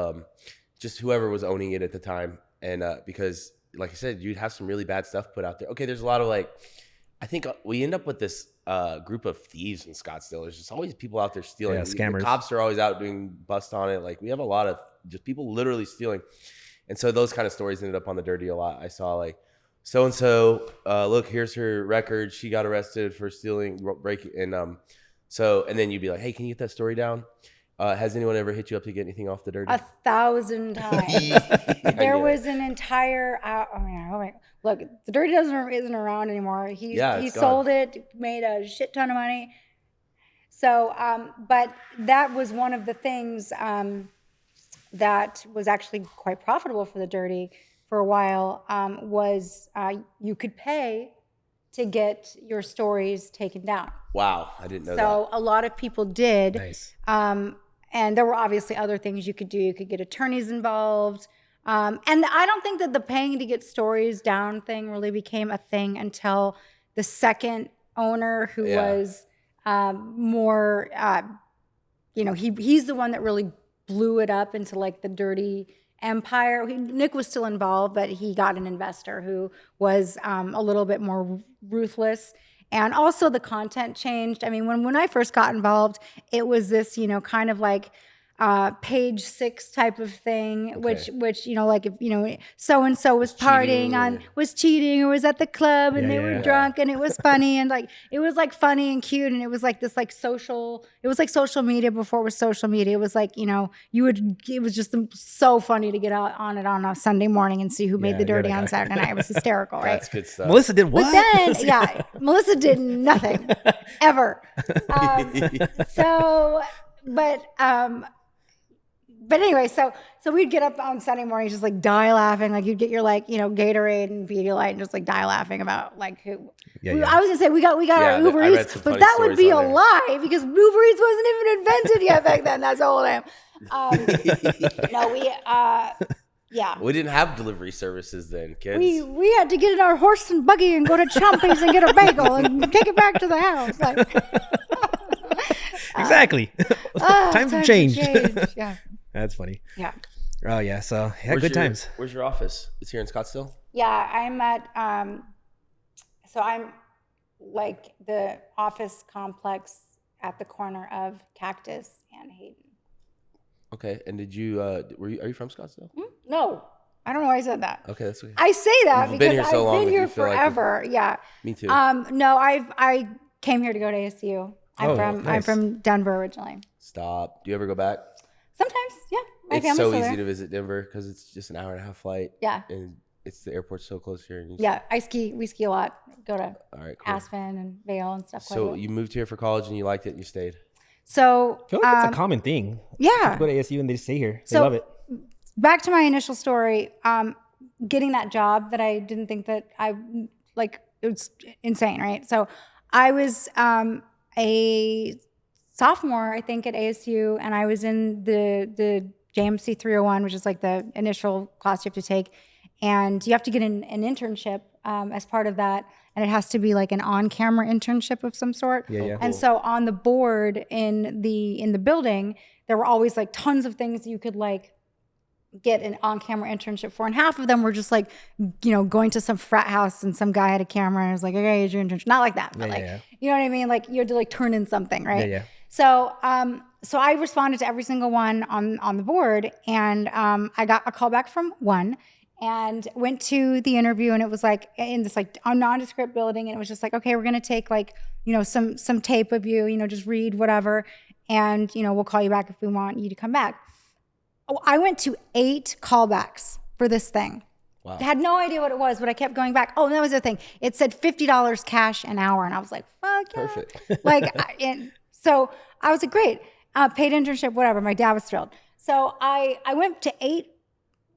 just whoever was owning it at the time. And because, like I said, you'd have some really bad stuff put out there. Okay, there's a lot of I think we end up with this group of thieves in Scottsdale. There's just always people out there stealing. Yeah, scammers. The cops are always out doing bust on it. We have a lot of just people literally stealing. And so those kind of stories ended up on the Dirty a lot. I saw so-and-so, look, here's her record. She got arrested for stealing, breaking. And and then you'd be like, hey, can you get that story down? Has anyone ever hit you up to get anything off the Dirty? 1,000 times. There was an entire. Look, the Dirty isn't around anymore. He sold it, made a shit ton of money. So, but that was one of the things that was actually quite profitable for the Dirty for a while. Was you could pay to get your stories taken down. Wow, I didn't know that. So a lot of people did. Nice. And there were obviously other things you could do. You could get attorneys involved. And I don't think that the paying to get stories down thing really became a thing until the second owner who was more, he's the one that really blew it up into the Dirty empire. Nick was still involved, but he got an investor who was a little bit more ruthless. And also the content changed. I mean, when I first got involved, it was this, kind of page 6 type of thing, which like if so and so was cheating or was at the club and they were drunk and it was funny and like it was like funny and cute and it was like this like social. It was like social media before it was social media. It was like it was just so funny to get out on it on a Sunday morning and see who made the dirty on Saturday night. It was hysterical, right? That's good stuff. Melissa did what? But then Melissa did nothing ever. But anyway, so we'd get up on Sunday mornings just like die laughing. Like you'd get your like, Gatorade and Pedialyte and just like die laughing about like who. I was gonna say we got our Uber Eats, but that would be a lie because Uber Eats wasn't even invented yet back then. That's how old I am. We didn't have delivery services then, kids. We had to get in our horse and buggy and go to Chumpy's and get a bagel and take it back to the house. Like, exactly. Times have changed. Yeah. That's funny. Yeah. Oh yeah. So good times. Where's your office? It's here in Scottsdale? Yeah, I'm at so I'm like the office complex at the corner of Cactus and Hayden. Okay. And did you are you from Scottsdale? No. I don't know why I said that. Okay, that's okay. I say that You've because been here so long I've been here you feel like forever. Yeah. Me too. No, I came here to go to ASU. I'm nice. from Denver originally. Stop. Do you ever go back? Sometimes, yeah. My It's family's so still easy there. to visit Denver because it's just an 1.5-hour flight. Yeah. And the airport's so close here. And Yeah, we ski a lot. Go to all right, cool. Aspen and Vail and stuff So like that. you moved here for college and you liked it and you stayed? So I feel like that's a common thing. Yeah. People go to ASU and they stay here. They So- love it. Back to my initial story, getting that job that I didn't think that I like, it was insane, right? So I was a sophomore, I think, at ASU, and I was in the JMC 301, which is like the initial class you have to take, and you have to get an internship as part of that, and it has to be like an on-camera internship of some sort. Yeah. Cool. And so on the board in the building, there were always like tons of things you could like get an on-camera internship for, and half of them were just like, going to some frat house and some guy had a camera and was like, okay, here's your internship. Not like that, but you know what I mean? Like you had to like turn in something, right? Yeah. So, so I responded to every single one on the board, and I got a call back from one, and went to the interview, and it was like in this like a nondescript building, and it was just like, okay, we're gonna take like some tape of you, just read whatever, and we'll call you back if we want you to come back. Oh, I went to 8 callbacks for this thing. Wow. I had no idea what it was, but I kept going back. Oh, and that was the thing. It said $50 cash an hour, and I was like, fuck yeah. Perfect. So I was like, great. Paid internship, whatever. My dad was thrilled. So I went to 8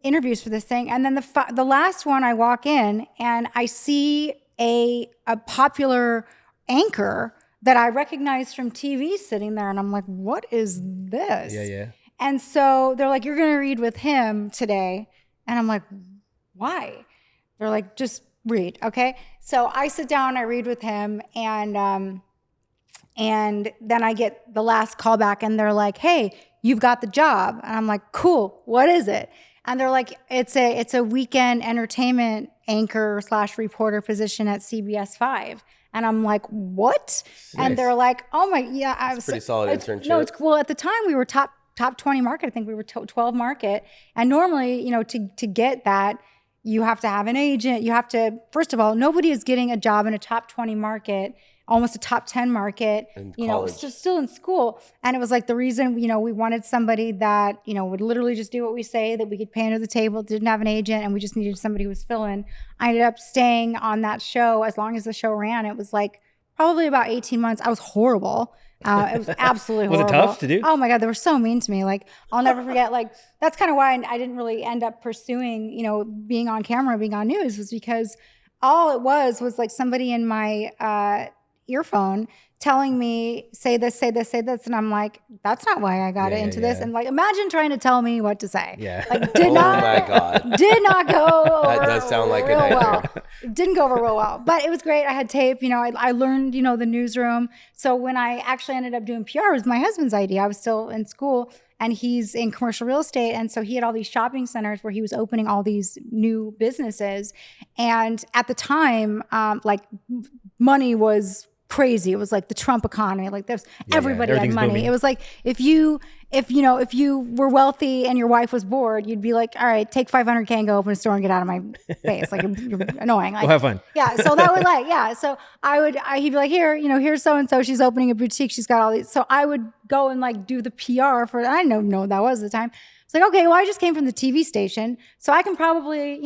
interviews for this thing, and then the last one, I walk in and I see a popular anchor that I recognized from TV sitting there, and I'm like, what is this? Yeah. And so they're like, you're going to read with him today. And I'm like, why? They're like, just read. Okay. So I sit down, I read with him, and then I get the last call back, and they're like, hey, you've got the job. And I'm like, cool. What is it? And they're like, it's a weekend entertainment anchor / reporter position at CBS 5. And I'm like, what? Nice. And they're like, oh my, yeah. I was pretty solid internship. No, it's cool. At the time we were top 20 market. I think we were 12 market. And normally, to get that, you have to have an agent. You have to, first of all, nobody is getting a job in a top 20 market, almost a top 10 market, still in school. And it was like the reason, we wanted somebody that, would literally just do what we say, that we could pay under the table, didn't have an agent, and we just needed somebody who was filling. I ended up staying on that show as long as the show ran. It was like probably about 18 months. I was horrible. It was absolutely horrible. Was it tough to do? Oh my God, they were so mean to me. Like, I'll never forget, like, that's kind of why I didn't really end up pursuing, being on camera, being on news, was because all it was like somebody in my earphone telling me, say this, say this, say this. And I'm like, that's not why I got into this. And like, imagine trying to tell me what to say. Yeah. Like, Oh my God. did not go over That does sound like a real nightmare. well. It didn't go over real well, but it was great. I had tape, I learned, the newsroom. So when I actually ended up doing PR, it was my husband's idea. I was still in school, and he's in commercial real estate. And so he had all these shopping centers where he was opening all these new businesses. And at the time, like, money was crazy. It was like the Trump economy. Like there's everybody had money. Booming. It was like if you were wealthy and your wife was bored, you'd be like, all right, take 500K and go open a store and get out of my face. Like you're annoying. Like, go have fun. Yeah. So that would so he'd be like, here's so-and-so, she's opening a boutique. She's got all these. So I would go and like do the PR for, I didn't know what that was at the time. It's like, okay, well, I just came from the TV station. So I can probably,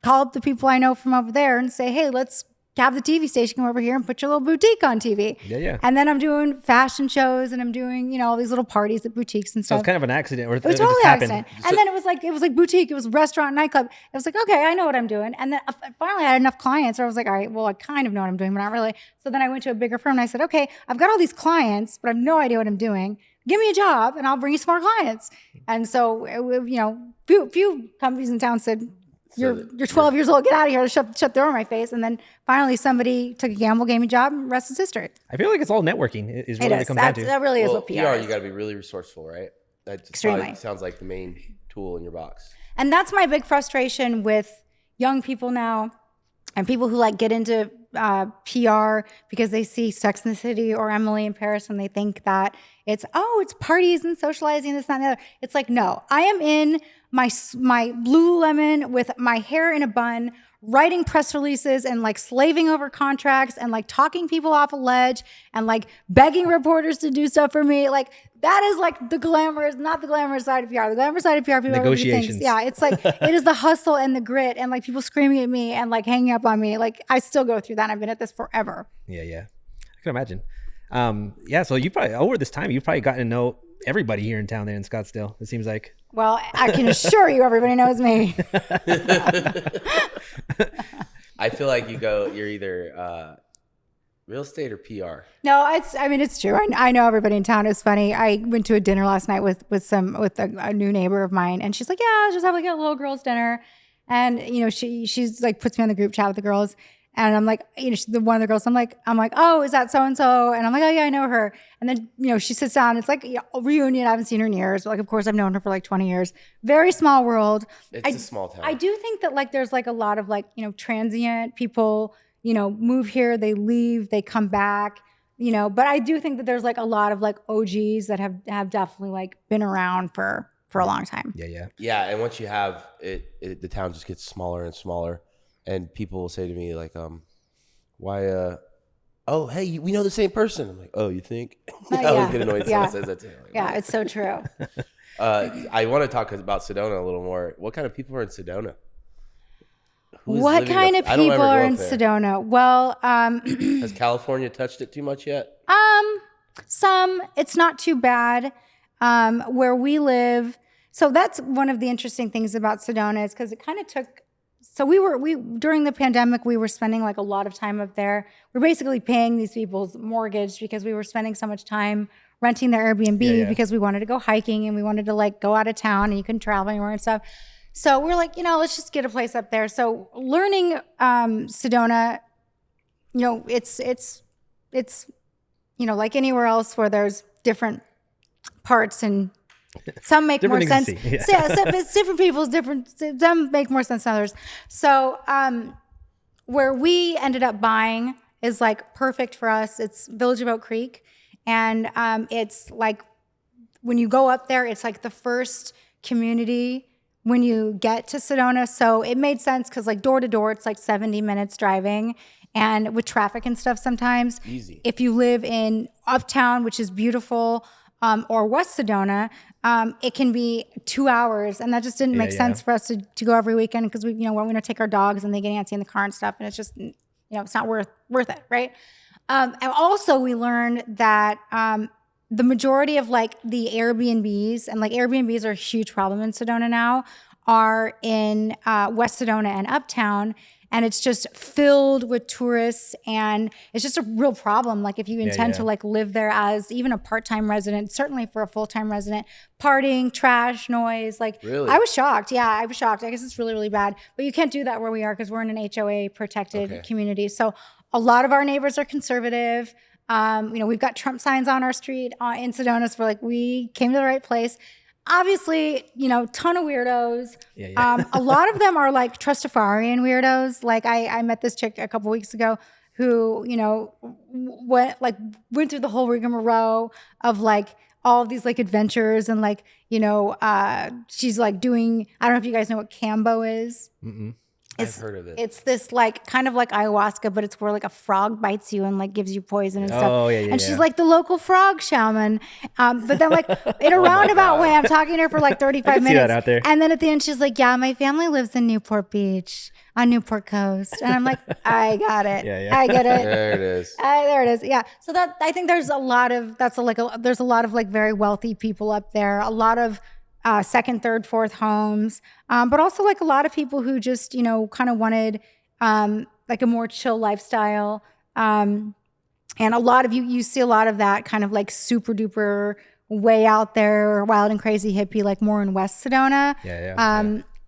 call up the people I know from over there and say, hey, let's have the TV station come over here and put your little boutique on TV. Yeah. And then I'm doing fashion shows and I'm doing, all these little parties at boutiques and stuff. So it's kind of an accident. Or it was totally accident. And then it was like boutique. It was restaurant, nightclub. I was like, okay, I know what I'm doing. And then finally I had enough clients where I was like, all right, well, I kind of know what I'm doing, but not really. So then I went to a bigger firm and I said, okay, I've got all these clients, but I have no idea what I'm doing. Give me a job and I'll bring you some more clients. And so, few companies in town said, you're 12 years old, get out of here, shut the door in my face. And then finally somebody took a gamble, gave me a job, and rest is history. I feel like it's all networking is really what it comes down to. That really is what PR is. You got to be really resourceful, right? That Extremely. Sounds like the main tool in your box. And that's my big frustration with young people now and people who like get into PR because they see Sex and the City or Emily in Paris and they think that it's parties and socializing, this, that, and the other. It's like, no, I am in my Lululemon with my hair in a bun, writing press releases and like slaving over contracts and like talking people off a ledge and like begging reporters to do stuff for me. Like that is like the glamorous, not the glamorous side of PR. The glamorous side of PR, people negotiations. Yeah, it's like it is the hustle and the grit and like people screaming at me and like hanging up on me. Like I still go through that. I've been at this forever. Yeah. I can imagine. So you probably over this time you've probably gotten to know everybody here in town there in Scottsdale. It seems like. Well, I can assure you, everybody knows me. I feel like you're either real estate or PR. No, it's true. I know everybody in town. It's funny. I went to a dinner last night with a new neighbor of mine, and she's like, "Yeah, just have like a little girls' dinner," and she's like puts me on the group chat with the girls. And I'm like, one of the girls, I'm like, oh, is that so-and-so? And I'm like, oh yeah, I know her. And then, she sits down. It's like a reunion. I haven't seen her in years. But like, of course, I've known her for like 20 years. Very small world. It's a small town. I do think that like, there's like a lot of like, transient people, move here, they leave, they come back, but I do think that there's like a lot of like OGs that have definitely like been around for a long time. Yeah. Yeah. And once you have it, the town just gets smaller and smaller. And people will say to me like, why, oh, hey, we know the same person. I'm like, oh, you think? I always get annoyed when someone says that to me. Like, yeah, it's so true. I want to talk about Sedona a little more. What kind of people are in Sedona? What kind of people are in Sedona? Well, has California touched it too much yet? Some. It's not too bad. Where we live. So that's one of the interesting things about Sedona is because it kind of took. So we during the pandemic, we were spending like a lot of time up there. We're basically paying these people's mortgage because we were spending so much time renting their Airbnb because we wanted to go hiking and we wanted to like go out of town and you couldn't travel anywhere and stuff. So we're like, let's just get a place up there. So learning Sedona, it's like anywhere else where there's different parts and some make more sense. It's different people's some make more sense than others. So where we ended up buying is like perfect for us. It's Village of Oak Creek. And it's like when you go up there, it's like the first community when you get to Sedona. So it made sense because like door to door, it's like 70 minutes driving. And with traffic and stuff sometimes. Easy. If you live in Uptown, which is beautiful, or West Sedona, it can be 2 hours, and that just didn't make sense for us to go every weekend because we want to take our dogs and they get antsy in the car and stuff, and it's just it's not worth it, right? And also we learned that the majority of like the Airbnbs and like Airbnbs are a huge problem in Sedona now are in West Sedona and Uptown. And it's just filled with tourists, and it's just a real problem. Like if you intend to like live there as even a part-time resident, certainly for a full-time resident, partying, trash, noise. Like really? I was shocked. Yeah, I was shocked. I guess it's really, really bad. But you can't do that where we are because we're in an HOA protected community. So a lot of our neighbors are conservative. We've got Trump signs on our street in Sedona. So we're like, we came to the right place. Obviously, ton of weirdos. A lot of them are like Trustafarian weirdos. Like I met this chick a couple weeks ago who, went through the whole rigmarole of like all of these like adventures and like, she's like doing, I don't know if you guys know what Cambo is. I've heard of it. It's this like kind of like ayahuasca, but it's where like a frog bites you and like gives you poison and stuff. Oh, yeah, yeah. And she's like the local frog shaman. But then like in a roundabout way, I'm talking to her for like 35 minutes. See that out there. And then at the end, she's like, yeah, my family lives in Newport Beach on Newport Coast. And I'm like, I got it. Yeah. I get it. There it is. There it is. Yeah. So that I think there's a lot of there's a lot of like very wealthy people up there. A lot of second, third, fourth homes, but also like a lot of people who just kind of wanted like a more chill lifestyle, and a lot of you see a lot of that kind of like super duper way out there, wild and crazy hippie, like more in West Sedona.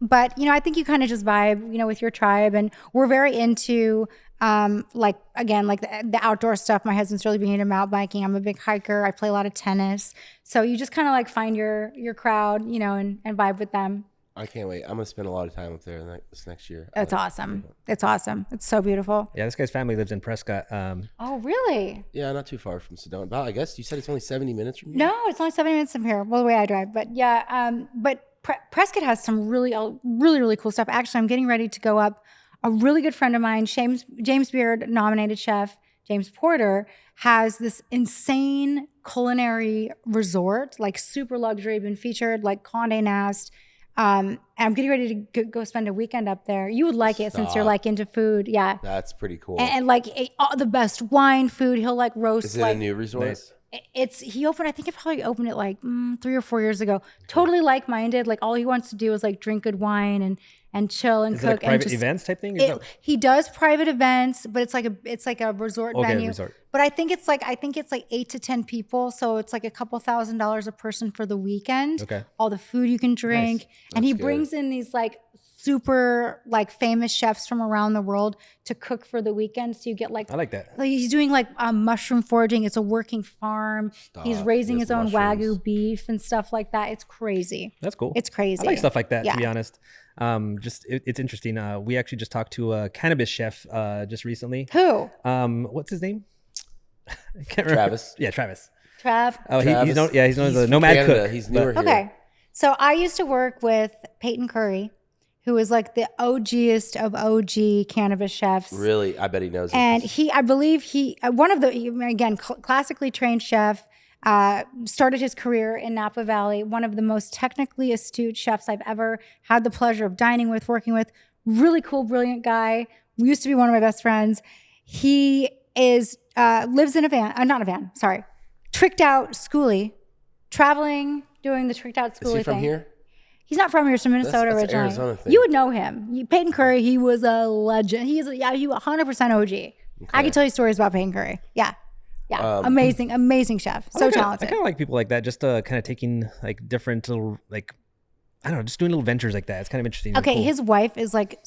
But I think you kind of just vibe with your tribe, and we're very into like again, like the outdoor stuff. My husband's really big into mountain biking. I'm a big hiker. I play a lot of tennis. So you just kind of like find your crowd, and vibe with them. I can't wait. I'm going to spend a lot of time up there this next year. It's awesome. It's awesome. It's so beautiful. Yeah, this guy's family lives in Prescott. Oh, really? Yeah, not too far from Sedona. But I guess you said it's only 70 minutes from here? No, it's only 70 minutes from here. Well, the way I drive. But yeah, but Prescott has some really, really cool stuff. Actually, I'm getting ready to go up. A really good friend of mine, James Beard nominated chef, James Porter, has this insane culinary resort, like super luxury, been featured like Condé Nast. And I'm getting ready to go spend a weekend up there. You would like it since you're like into food. Yeah. That's pretty cool. And like all the best wine food. He'll like roast. Is it a new resort? Nice. He opened, I think it probably opened it like 3 or 4 years ago. Totally like-minded. Like all he wants to do is like drink good wine and chill and cook. Is it like private events type thing? He does private events, but it's like a resort venue. Resort. But I think it's like 8 to 10 people, so it's like a couple $1,000s a person for the weekend. Okay. All the food you can drink, Nice. and he That's brings good. in these like super like famous chefs from around the world to cook for the weekend. So you get like I like that. he's doing like mushroom foraging. It's a working farm. He's raising his own mushrooms. Wagyu beef and stuff like that. It's crazy. That's cool. It's crazy. I like stuff like that, Yeah. to be honest. It's interesting. We actually just talked to a cannabis chef just recently. Who? What's his name? I can't remember. Travis. Yeah, Travis. Trav. Oh, he's known. Yeah, he's known as a from nomad Canada. cook. He's but- newer here. Okay. So I used to work with Peyton Curry, who is like the OGest of OG cannabis chefs. Really? I bet he knows. And it. I believe one of the, classically trained chef, started his career in Napa Valley, one of the most technically astute chefs I've ever had the pleasure of dining with, working with. Really cool, brilliant guy. Used to be one of my best friends. He lives in a van, not a van, sorry. Tricked out schoolie, traveling, doing the tricked out schoolie Is he from thing. here? He's not from here. He's from Minnesota That's an originally. Arizona thing. You would know him. Peyton Curry, he was a legend. He 100% OG. I could tell you stories about Peyton Curry. Yeah. Amazing chef. So talented. I kind of like people like that, just kind of taking like different little, like, I don't know, just doing little ventures like that. It's kind of interesting. Okay, Cool. his wife is like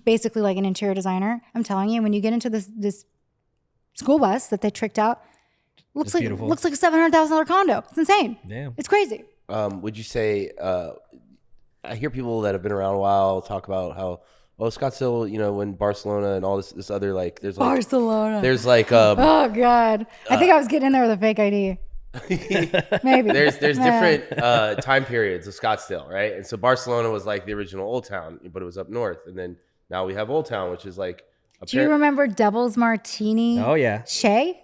basically like an interior designer. I'm telling you, when you get into this school bus that they tricked out, looks like a $700,000 condo. It's insane. Damn. It's crazy. Would you say? I hear people that have been around a while talk about how Scottsdale, when Barcelona and all this other like there's like Barcelona. there's like Oh God, I think I was getting in there with a fake ID. Maybe there's different time periods of Scottsdale, right? And so Barcelona was like the original Old Town, but it was up north, and then now we have Old Town, which is like. Do you remember Devil's Martini? Oh yeah. Shea?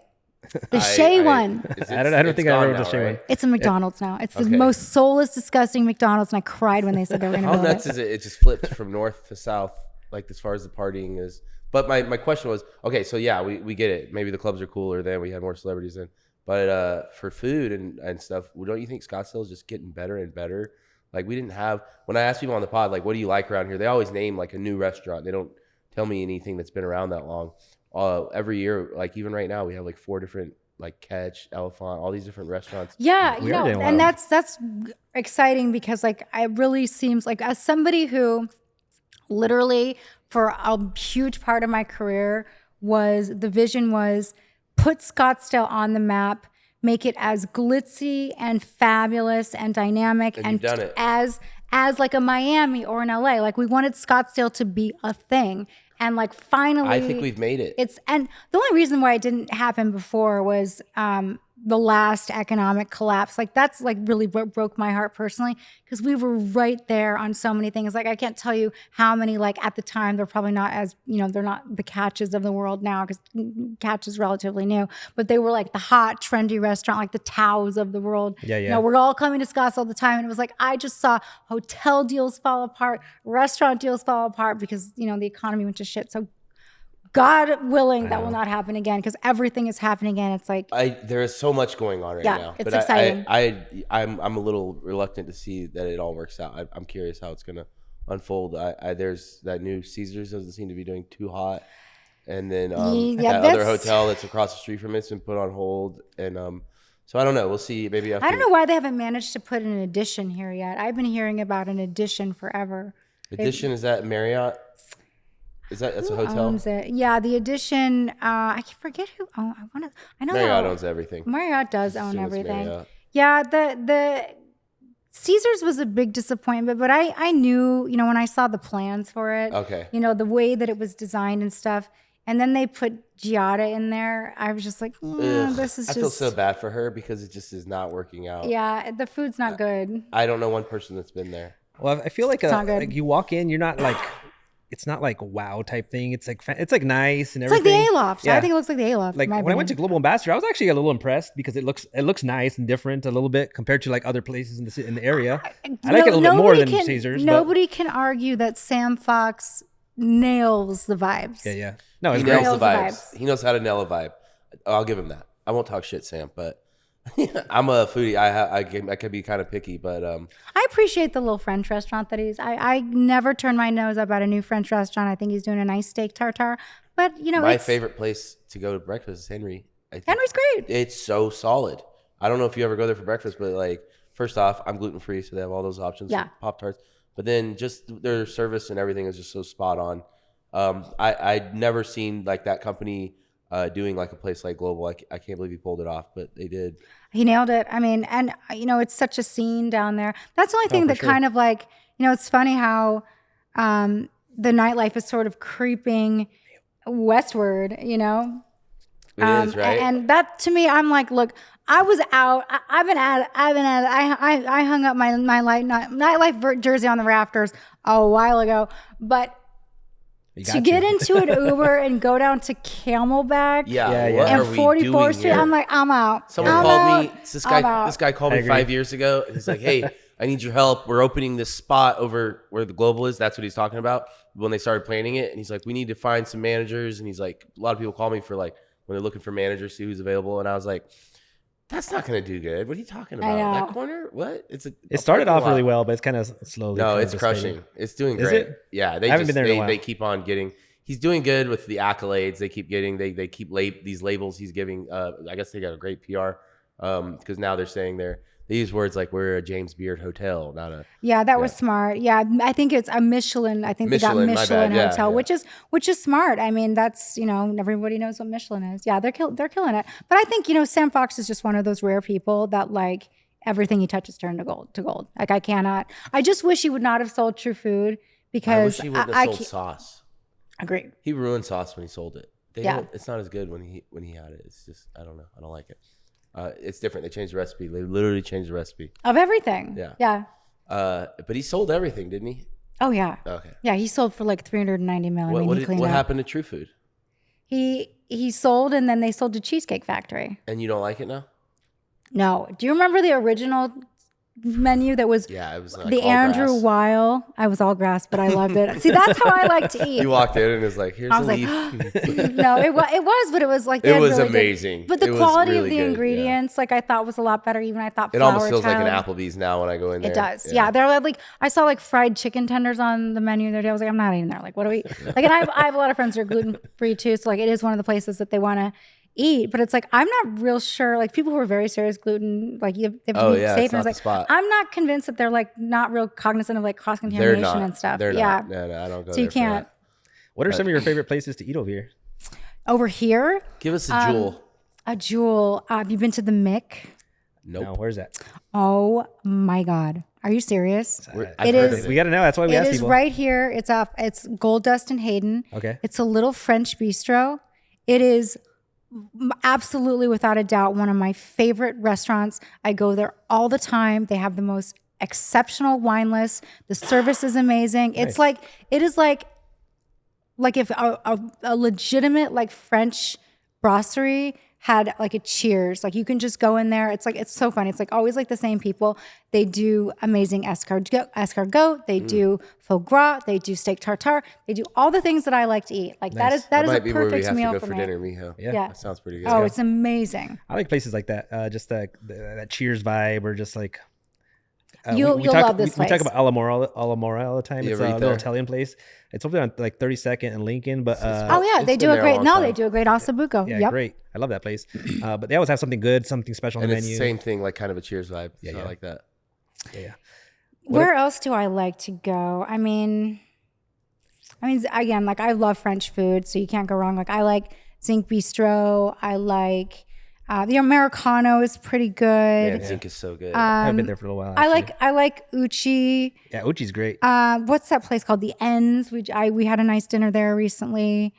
The Shea one. I don't think I remember the Shea one. It's a McDonald's now. It's the most soulless, disgusting McDonald's, and I cried when they said they were going to How build nuts it. is it? It just flipped from north to south, like as far as the partying is. But my question was, okay, so yeah, we get it. Maybe the clubs are cooler then. We had more celebrities then. But for food and stuff, don't you think Scottsdale is just getting better and better? Like we didn't have, when I ask people on the pod, like, what do you like around here? They always name like a new restaurant. They don't tell me anything that's been around that long. Every year, like even right now, we have like 4 different, like Catch, Elephant, all these different restaurants. Yeah, and well. that's exciting because like it really seems like, as somebody who literally for a huge part of my career the vision was put Scottsdale on the map, make it as glitzy and fabulous and dynamic And you've done it. as as like a Miami or an LA. Like we wanted Scottsdale to be a thing. And like finally, I think we've made it. And the only reason why it didn't happen before was the last economic collapse. Like that's like really what broke my heart personally, because we were right there on so many things. Like I can't tell you how many, like at the time, they're probably not as, they're not the Catches of the world now, because Catch is relatively new, but they were like the hot, trendy restaurant, like the Taos of the world. Yeah. We're all coming to Scottsdale all the time. And it was like, I just saw hotel deals fall apart, restaurant deals fall apart because, the economy went to shit. So God willing, that will not happen again, because everything is happening again. It's like there is so much going on right now. It's exciting. I'm a little reluctant to see that it all works out. I'm curious how it's gonna unfold. There's that new Caesars doesn't seem to be doing too hot, and then that other hotel that's across the street from it's been put on hold, and so I don't know. We'll see. Maybe I don't know why they haven't managed to put an addition here yet. I've been hearing about an addition forever. Addition, is that Marriott? That's a hotel? Owns it? Yeah, the Addition. I forget who. Oh, I know Marriott owns everything. Marriott does own everything. Yeah, the Caesars was a big disappointment, but I knew, when I saw the plans for it. Okay. The way that it was designed and stuff, and then they put Giada in there. I was just like, this is. I feel so bad for her because it just is not working out. Yeah, the food's not good. I don't know one person that's been there. Well, I feel like you walk in, you're not like. It's not like wow type thing. It's like nice and everything. It's like the A-Loft. Yeah. I think it looks like the A-Loft. Like when I went to Global Ambassador, I was actually a little impressed because it looks nice and different a little bit compared to like other places in the area. I like it a little bit more than Caesars. Nobody can argue that Sam Fox nails the vibes. Yeah. No, he nails the vibes. He knows how to nail a vibe. I'll give him that. I won't talk shit, Sam, but I'm a foodie. I can be kind of picky, but I appreciate the little French restaurant that I never turn my nose up at a new French restaurant. I think he's doing a nice steak tartare. But my favorite place to go to breakfast is Henry. Henry's great. It's so solid. I don't know if you ever go there for breakfast, but like first off, I'm gluten free, so they have all those options. Yeah. Pop-Tarts. But then just their service and everything is just so spot on. I'd never seen like that company doing like a place like Global. I can't believe he pulled it off, but they did. He nailed it. I mean, and it's such a scene down there. That's the only thing that kind of like, it's funny how the nightlife is sort of creeping westward, It is, right? And that to me, I'm like, look, I was out. I hung up my nightlife jersey on the rafters a while ago, but to get into an Uber and go down to Camelback and 44th Street, I'm like, I'm out. Someone called me. This guy called me 5 years ago. And he's like, hey, I need your help. We're opening this spot over where the Global is. That's what he's talking about when they started planning it. And he's like, we need to find some managers. And he's like, a lot of people call me for like when they're looking for managers, see who's available. And I was like, that's not going to do good. What are you talking about? That corner? What? It started off really well, but it's kind of slowly. No, it's crushing. It's doing great. Is it? Yeah, I haven't been there in a while. They keep on getting. He's doing good with the accolades they keep getting. They keep these labels he's giving. I guess they got a great PR because now they're saying they use words like we're a James Beard hotel, not a. Yeah, that was smart. Yeah, I think it's a Michelin. I think they got Michelin hotel, which is smart. I mean, that's everybody knows what Michelin is. Yeah, they're killing it. But I think Sam Fox is just one of those rare people that like everything he touches turns to gold. Like I just wish he would not have sold True Food because I wish he wouldn't have sold sauce. Agreed. He ruined sauce when he sold it. It's not as good when he had it. It's just I don't know. I don't like it. It's different. They changed the recipe. They literally changed the recipe of everything. Yeah. But he sold everything, didn't he? Oh yeah. Okay. Yeah, he sold for like $390 million. What happened to True Food? He sold, and then they sold to Cheesecake Factory. And you don't like it now? No. Do you remember the original menu that was it was like the Andrew Weil? I was all grass, but I loved it. See, that's how I like to eat. You walked in and it was like, here's a leaf. No, it was, but it was like it was really amazing. But the quality of the ingredients, like I thought was a lot better. Even I thought it almost feels like an Applebee's now when I go in there. It does. Yeah, they're like I saw like fried chicken tenders on the menu the other day. I was like, I'm not eating there. Like, what do we like? And I have a lot of friends who are gluten free too, so like it is one of the places that they want to eat, but it's like I'm not real sure. Like people who are very serious gluten, like they have to be safe. And it's like I'm not convinced that they're like not real cognizant of like cross contamination and stuff. They're not. No, I don't go. So you can't. What are some of your favorite places to eat over here? Over here, give us a jewel. A jewel. Have you been to the Mick? Nope. No, where's that? Oh my God. Are you serious? I've It heard is- of We got to know. That's why we It ask is people. right here. It's Gold Dust and Hayden. Okay. It's a little French bistro. It is absolutely, without a doubt, one of my favorite restaurants. I go there all the time. They have the most exceptional wine list. The service is amazing. It's like, it is like if a legitimate like French brasserie had like a Cheers, like you can just go in there. It's like, it's so fun. It's like always like the same people. They do amazing escargot. They do foie gras. They do steak tartare. They do all the things that I like to eat. Like that is That a might be where we perfect have to meal go for for me. dinner, Miho. Yeah. Yeah. That sounds pretty good. Oh, it's amazing. I like places like that. Just that Cheers vibe, or just like. You'll love this we talk place. about Alamora all the time. Yeah, It's right a little there. Italian place. It's over there on like 32nd and Lincoln, but Oh yeah, It's they been do a there a great. long No, time. they do a great ossobuco. yeah, Yep. great. I love that place. But they always have something good, something special on And the it's the menu. same thing, like kind of a Cheers vibe. Yeah, So yeah. I like that. Yeah. Where else do I like to go? I mean, again, like I love French food, so you can't go wrong. Like I like Zinc Bistro. I like the Americano is pretty good. Man, Zinc is so good. I haven't been there for a while. I actually. like Uchi. Yeah, Uchi's great. What's that place called? The Ends. We had a nice dinner there recently.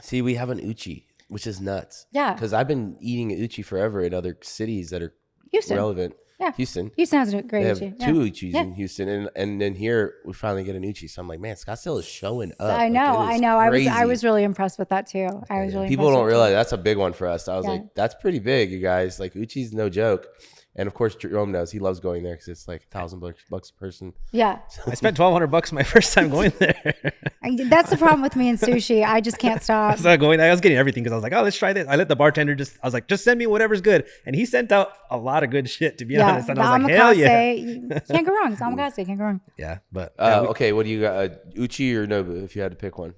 See, we have an Uchi, which is nuts. Yeah. Because I've been eating Uchi forever in other cities that are Houston. relevant. Yeah. Houston. Houston has a great They have Uchi. two Yeah. Uchis Yeah. in Houston, and then here we finally get an Uchi. So I'm like, man, Scottsdale is showing up. I know. Like, it is I crazy. was really impressed with that too. I was really People impressed don't with it. realize that's a big one for us. I was Yeah. like, that's pretty big, you guys. Like Uchi's no joke. And of course, Jerome knows. He loves going there because it's like $1,000 a person. Yeah. I spent $1,200 my first time going there. That's the problem with me and sushi. I just can't I stop. was getting everything because I was like, oh, let's try this. I let the bartender I was like, just send me whatever's good. And he sent out a lot of good shit, to be Yeah, honest. the And I was like, hell yeah. omakase, you can't go wrong. It's omakase, can't go wrong. Yeah, but Okay, what do you got? Uchi or Nobu, if you had to pick one?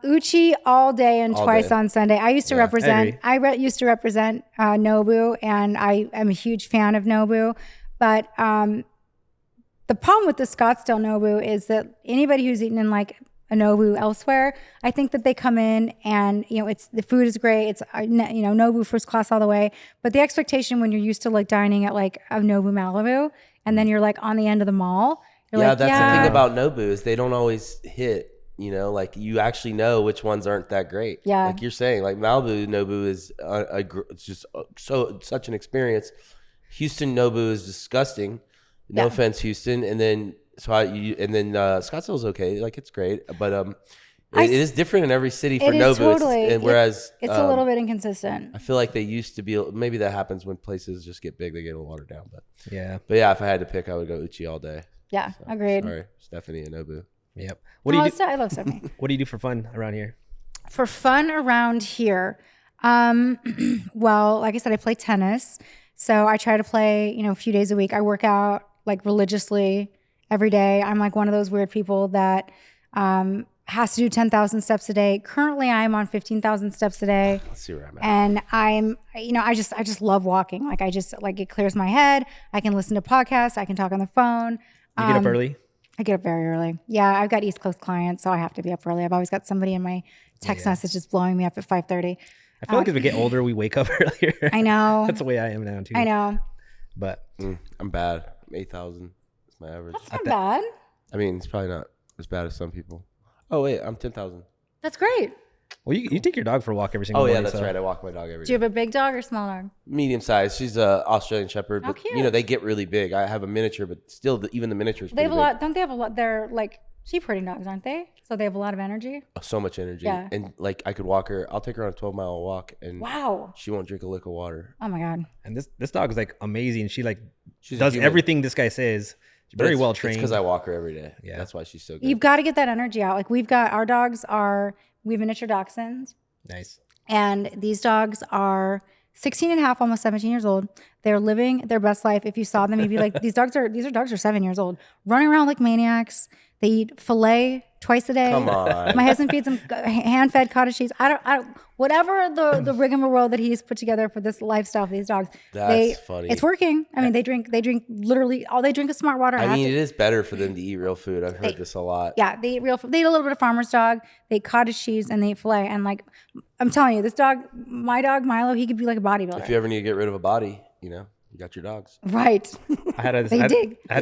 Uchi all day and All twice day. on Sunday. I used to represent. agree. Used to represent Nobu, and I am a huge fan of Nobu. But the problem with the Scottsdale Nobu is that anybody who's eaten in like a Nobu elsewhere, I think that they come in and it's the food is great. It's Nobu first class all the way. But the expectation when you're used to like dining at like a Nobu Malibu, and then you're like on the end of the mall. You're Yeah, like, that's the thing about Nobu is they don't always hit. Like you actually know which ones aren't that great. Yeah. Like you're saying, like Malibu Nobu is it's just such an experience. Houston Nobu is disgusting. No offense, Houston. And then Scottsdale's okay. Like it's great, but it is different in every city for It is Nobu. totally. And whereas it's a little bit inconsistent. I feel like they used to be. Maybe that happens when places just get big; they get watered down. But yeah. yeah, if I had to pick, I would go Uchi all day. Yeah, agreed. Sorry, Stephanie and Nobu. Yep. I love Stephanie. What do you do for fun around here? For fun around here, well, like I said, I play tennis. So I try to play, a few days a week. I work out like religiously every day. I'm like one of those weird people that has to do 10,000 steps a day. Currently, I'm on 15,000 steps a day. Let's see where I'm at. And I'm, I just love walking. Like it clears my head. I can listen to podcasts. I can talk on the phone. You get up early? I get up very early. Yeah, I've got East Coast clients, so I have to be up early. I've always got somebody in my text messages blowing me up at 5:30. I feel like as we get older, we wake up earlier. I know. That's the way I am now too. I know. But I'm bad. 8,000 is my average. That's not bad. I mean, it's probably not as bad as some people. Oh wait, I'm 10,000. That's great. well, you take your dog for a walk every single Oh morning. yeah, that's so- right. I walk my dog every Do you day. have a big dog or small dog? Medium size. She's a Australian Shepherd, but cute. they get really big. I have a miniature, but still, even the miniature is They have a pretty lot. Don't they have a lot? They're like sheep herding dogs, aren't they? So they have a lot of energy. big. So much energy. Yeah. And like I could walk her. I'll take her on a 12-mile walk, and Wow. she won't drink a lick of water. Oh my god. And this dog is like amazing. She like She's a does human. everything this guy says. She's very well trained. because I walk her every day. Yeah. That's why she's so good. You've got to get that energy out. Like we have miniature dachshunds. Nice. And these dogs are 16 and a half, almost 17 years old. They're living their best life. If you saw them, you'd be like, these dogs are 7 years old, running around like maniacs. They eat filet twice a day. Come on. My husband feeds him hand-fed cottage cheese. I don't, whatever the rigmarole that he's put together for this lifestyle for these dogs. That's funny. It's working. I mean, they drink literally all they drink is smart water. I mean, it is better for them to eat real food. I've heard this a lot. Yeah, they eat real food. They eat a little bit of farmer's dog. They eat cottage cheese and they eat filet. And like, I'm telling you, this dog, my dog Milo, he could be like a bodybuilder. If you ever need to get rid of a body, you got your dogs. Right. I had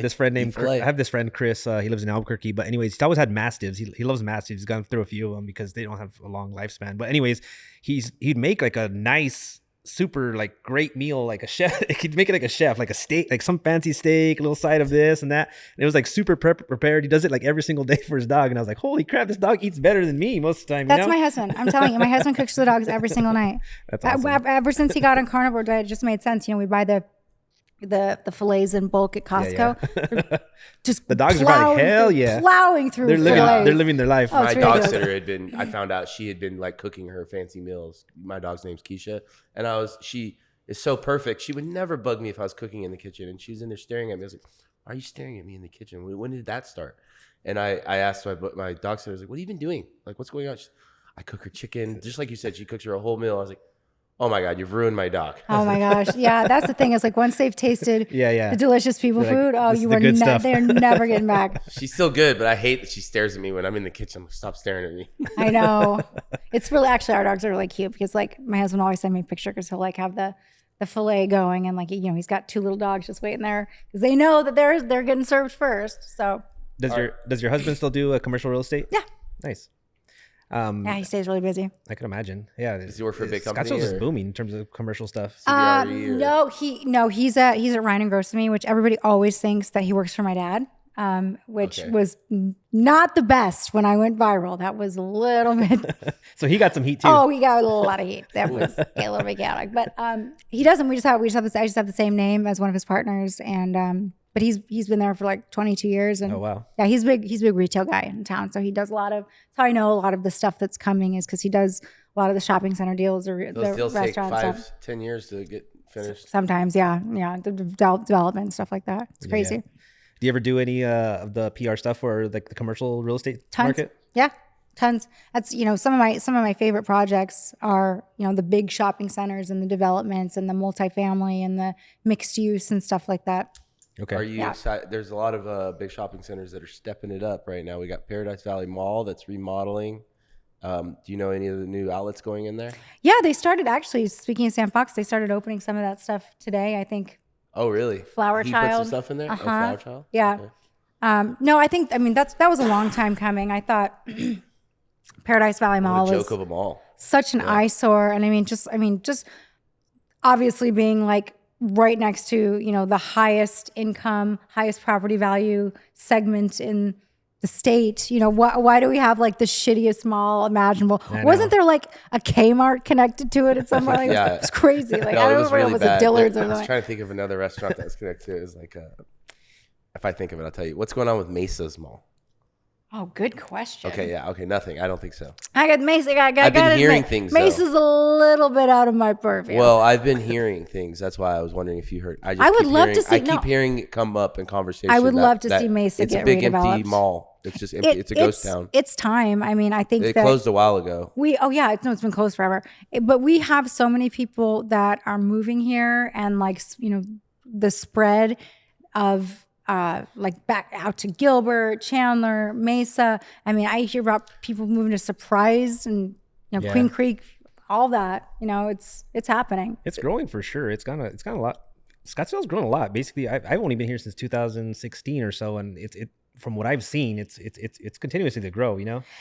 this friend named I have this friend Chris. He lives in Albuquerque, but anyways, he's always had mastiffs. He loves mastiffs. He's gone through a few of them because they don't have a long lifespan. But anyways, he'd make like a nice, super like great meal, like a chef. He'd make it like a chef, like a steak, like some fancy steak, a little side of this and that. And it was like super prepared. He does it like every single day for his dog. And I was like, holy crap, this dog eats better than me most of the time. That's my husband. I'm telling you, my husband cooks the dogs every single night. That's awesome. Ever since he got on carnivore diet, it just made sense. We buy the fillets in bulk at Costco. Yeah. Just the dogs are probably plowing through. They're living their life. My dog sitter I found out she had been like cooking her fancy meals. My dog's name's Keisha, and she is so perfect. She would never bug me if I was cooking in the kitchen, and she's in there staring at me. I was like, "Why are you staring at me in the kitchen? When did that start?" And I asked my dog sitter, I was like, "What have you been doing? Like, what's going on?" I cook her chicken, just like you said. She cooks her a whole meal. I was like, oh my God, you've ruined my dog. Oh my gosh. Yeah, that's the thing. Is like once they've tasted the delicious people food, they're never getting back. She's still good, but I hate that she stares at me when I'm in the kitchen. Stop staring at me. I know. It's really, actually, our dogs are really cute because like my husband always send me a picture because he'll like have the filet going and like, he's got two little dogs just waiting there because they know that they're getting served first. So does your husband still do a commercial real estate? Yeah. Nice. Yeah, he stays really busy. I can imagine. Yeah, does he work for a big company? Scottsdale is booming in terms of commercial stuff. He's at Rein and Grossamy, which everybody always thinks that he works for my dad, which was not the best when I went viral. That was a little bit. So he got some heat too. Oh, he got a lot of heat. That was a little bit chaotic, but he doesn't. I just have the same name as one of his partners, and but he's been there for like 22 years. And oh wow. Yeah, he's a big retail guy in town. So he does that's how I know a lot of the stuff that's coming is because he does a lot of the shopping center deals or those the deals restaurant take stuff. 5-10 years to get finished. Sometimes, yeah. The development and stuff like that. It's crazy. Yeah. Do you ever do any of the PR stuff for like the commercial real estate market? Yeah, tons. That's some of my favorite projects are the big shopping centers and the developments and the multifamily and the mixed use and stuff like that. Okay. Are you excited? There's a lot of big shopping centers that are stepping it up right now. We got Paradise Valley Mall that's remodeling. Do you know any of the new outlets going in there? Yeah, they started actually. Speaking of Sam Fox, they started opening some of that stuff today. I think. Oh, really? Flower he Child. Put some stuff in there. Uh-huh. Oh, Flower Child. Yeah. Okay. No, that was a long time coming. I thought Paradise Valley Mall was joke of a mall. Such an eyesore, and just obviously being like right next to the highest income, highest property value segment in the state. Why do we have like the shittiest mall imaginable? Wasn't there like a Kmart connected to it at some point? Yeah, it's crazy. Like no, I don't know if it was a Dillard's or I was something. trying to think of another restaurant that was connected to it. It was like if I think of it, I'll tell you. What's going on with Mesa's Mall? Oh, good question. Okay, yeah, okay, nothing. I don't think so. I got Mesa. I've been hearing things. Mesa's a little bit out of my purview. Well, I've been hearing things. That's why I was wondering if you heard. I would love to see. I keep hearing it come up in conversation. I would love to see Mesa get redeveloped. It's a big empty mall. It's just empty. It's a ghost town. It's time. I think it closed a while ago. It's been closed forever. But we have so many people that are moving here, and like the spread of. Like back out to Gilbert, Chandler, Mesa. I hear about people moving to Surprise and Queen Creek, all that. It's happening. It's growing for sure. It's gone a lot. Scottsdale's grown a lot. Basically, I've only been here since 2016 or so, and it from what I've seen, it's continuously to grow.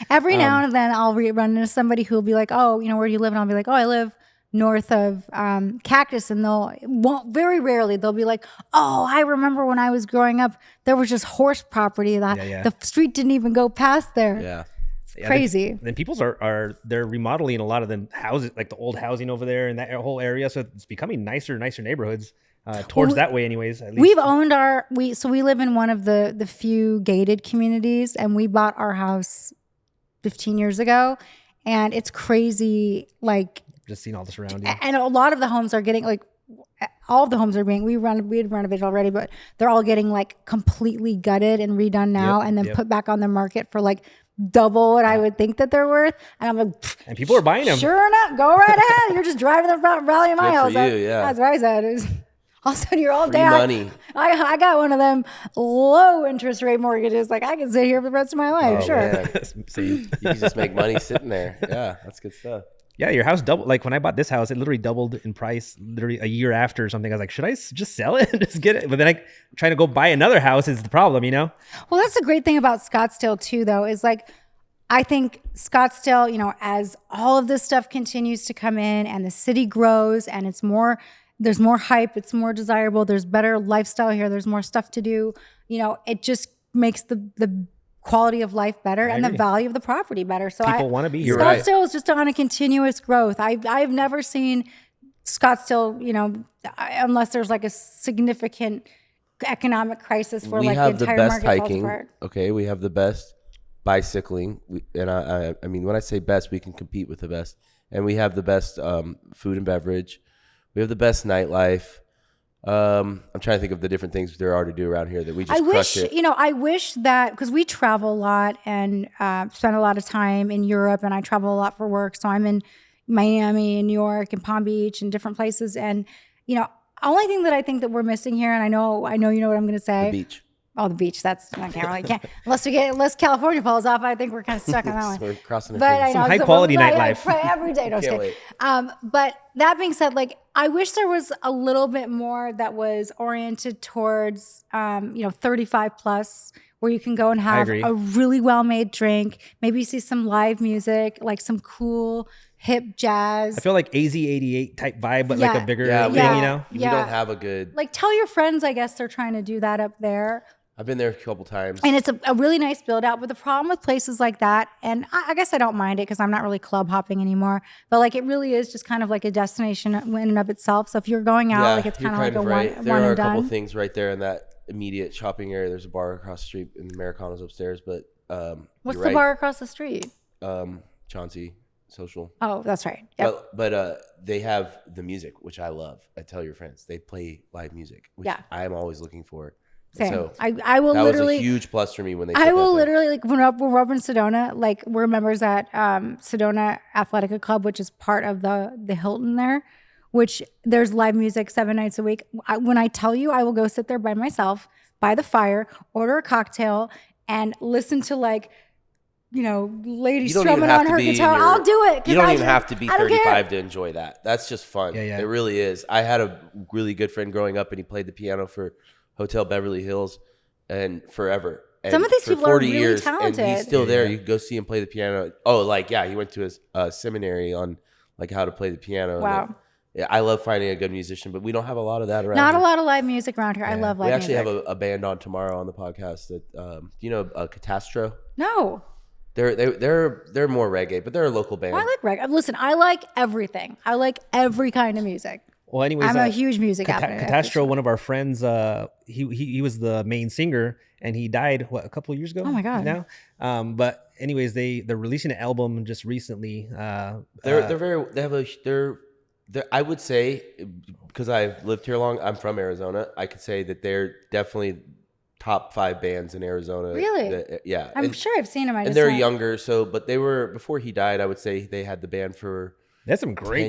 Every now and then I'll run into somebody who'll be like, oh, where do you live? And I'll be like, oh, I live north of Cactus, and very rarely they'll be like, oh, I remember when I was growing up, there was just horse property that the street didn't even go past there. Yeah. It's crazy. Then people's they're remodeling a lot of the houses, like the old housing over there in that whole area, so it's becoming nicer neighborhoods towards that way anyways. At least. We've owned we live in one of the few gated communities, and we bought our house 15 years ago, and it's crazy, like just seeing all the surroundings. And a lot of the homes are getting like, all of the homes are being, we had renovated already, but they're all getting like completely gutted and redone now, and then put back on the market for like double what I would think that they're worth. And I'm like, and people are buying them. Sure enough, go right ahead. You're just driving the rally miles. for you, yeah. That's what I said. It was, all of a sudden, you're all Free day. money. I got one of them low interest rate mortgages. Like I can sit here for the rest of my life. Sure. Man. You can just make money sitting there. Yeah, that's good stuff. Yeah, your house doubled. Like when I bought this house, it literally doubled in price literally a year after or something. I was like, should I just sell it and just get it? But then I trying to go buy another house is the problem, you know? Well, that's the great thing about Scottsdale too, though, is like, I think Scottsdale, you know, as all of this stuff continues to come in and the city grows and it's more, there's more hype, it's more desirable, there's better lifestyle here, there's more stuff to do, you know, it just makes the quality of life better and the value of the property better. So people want to be here. Scottsdale is just on a continuous growth. I've never seen Scottsdale, you know, unless there's like a significant economic crisis where like the entire market falls apart. Okay, we have the best bicycling, and I mean when I say best, we can compete with the best, and we have the best food and beverage. We have the best nightlife. I'm trying to think of the different things there are to do around here that we just crush it. You know, I wish that, because we travel a lot and spend a lot of time in Europe, and I travel a lot for work. So I'm in Miami and New York and Palm Beach and different places. And, you know, only thing that I think that we're missing here, and I know you know what I'm going to say. The beach. Oh, the beach. That's, I can't unless California falls off. I think we're kind of stuck on that one. We're crossing the But I know, some high quality nightlife. I pray every day. No, just kidding. But that being said, like, I wish there was a little bit more that was oriented towards, you know, 35 plus, where you can go and have a really well-made drink. Maybe you see some live music, like some cool hip jazz. I feel like AZ88 type vibe, but like a bigger thing, you know? We don't have a good... Like, tell your friends, I guess they're trying to do that up there. I've been there a couple times. And it's a really nice build out. But the problem with places like that, and I guess I don't mind it because I'm not really club hopping anymore, but like it really is just kind of like a destination in and of itself. So if you're going out, like it's kind of like a one and done. There are a couple things right there in that immediate shopping area. There's a bar across the street and Americano's upstairs. But what's the bar across the street? Chauncey Social. Oh, that's right. Yep. But they have the music, which I love. I tell your friends, they play live music, which I'm always looking for. Same. So I will literally. That was a huge plus for me when they. I will literally, like, when we're up in Sedona, like we're members at Sedona Athletica Club, which is part of the Hilton there, which there's live music 7 nights a week. When I tell you, I will go sit there by myself by the fire, order a cocktail, and listen to, like, you know, lady strumming on her guitar. I'll do it. You don't even have to be 35 to enjoy that. That's just fun. Yeah. It really is. I had a really good friend growing up, and he played the piano for Hotel Beverly Hills and forever. And some of these people are really talented. And he's still there. You can go see him play the piano. Oh, like, he went to his seminary on like how to play the piano. Wow. Yeah, I love finding a good musician, but we don't have a lot of that around Not here. a lot of live music around here. I love live music. We actually have a band on tomorrow on the podcast that you know, Catastro? No. They're more reggae, but they're a local band. I like reggae. Listen, I like everything. I like every kind of music. Well, anyways, I'm a huge music advocate. Catastro, one of our friends, he was the main singer, and he died a couple of years ago. Oh my god! Now, but anyways, they're releasing an album just recently. I would say, because I've lived here long, I'm from Arizona. I could say that they're definitely top 5 bands in Arizona. Really? Yeah. I'm sure I've seen them. And they're younger, but they were, before he died, I would say they had the band for. They have some great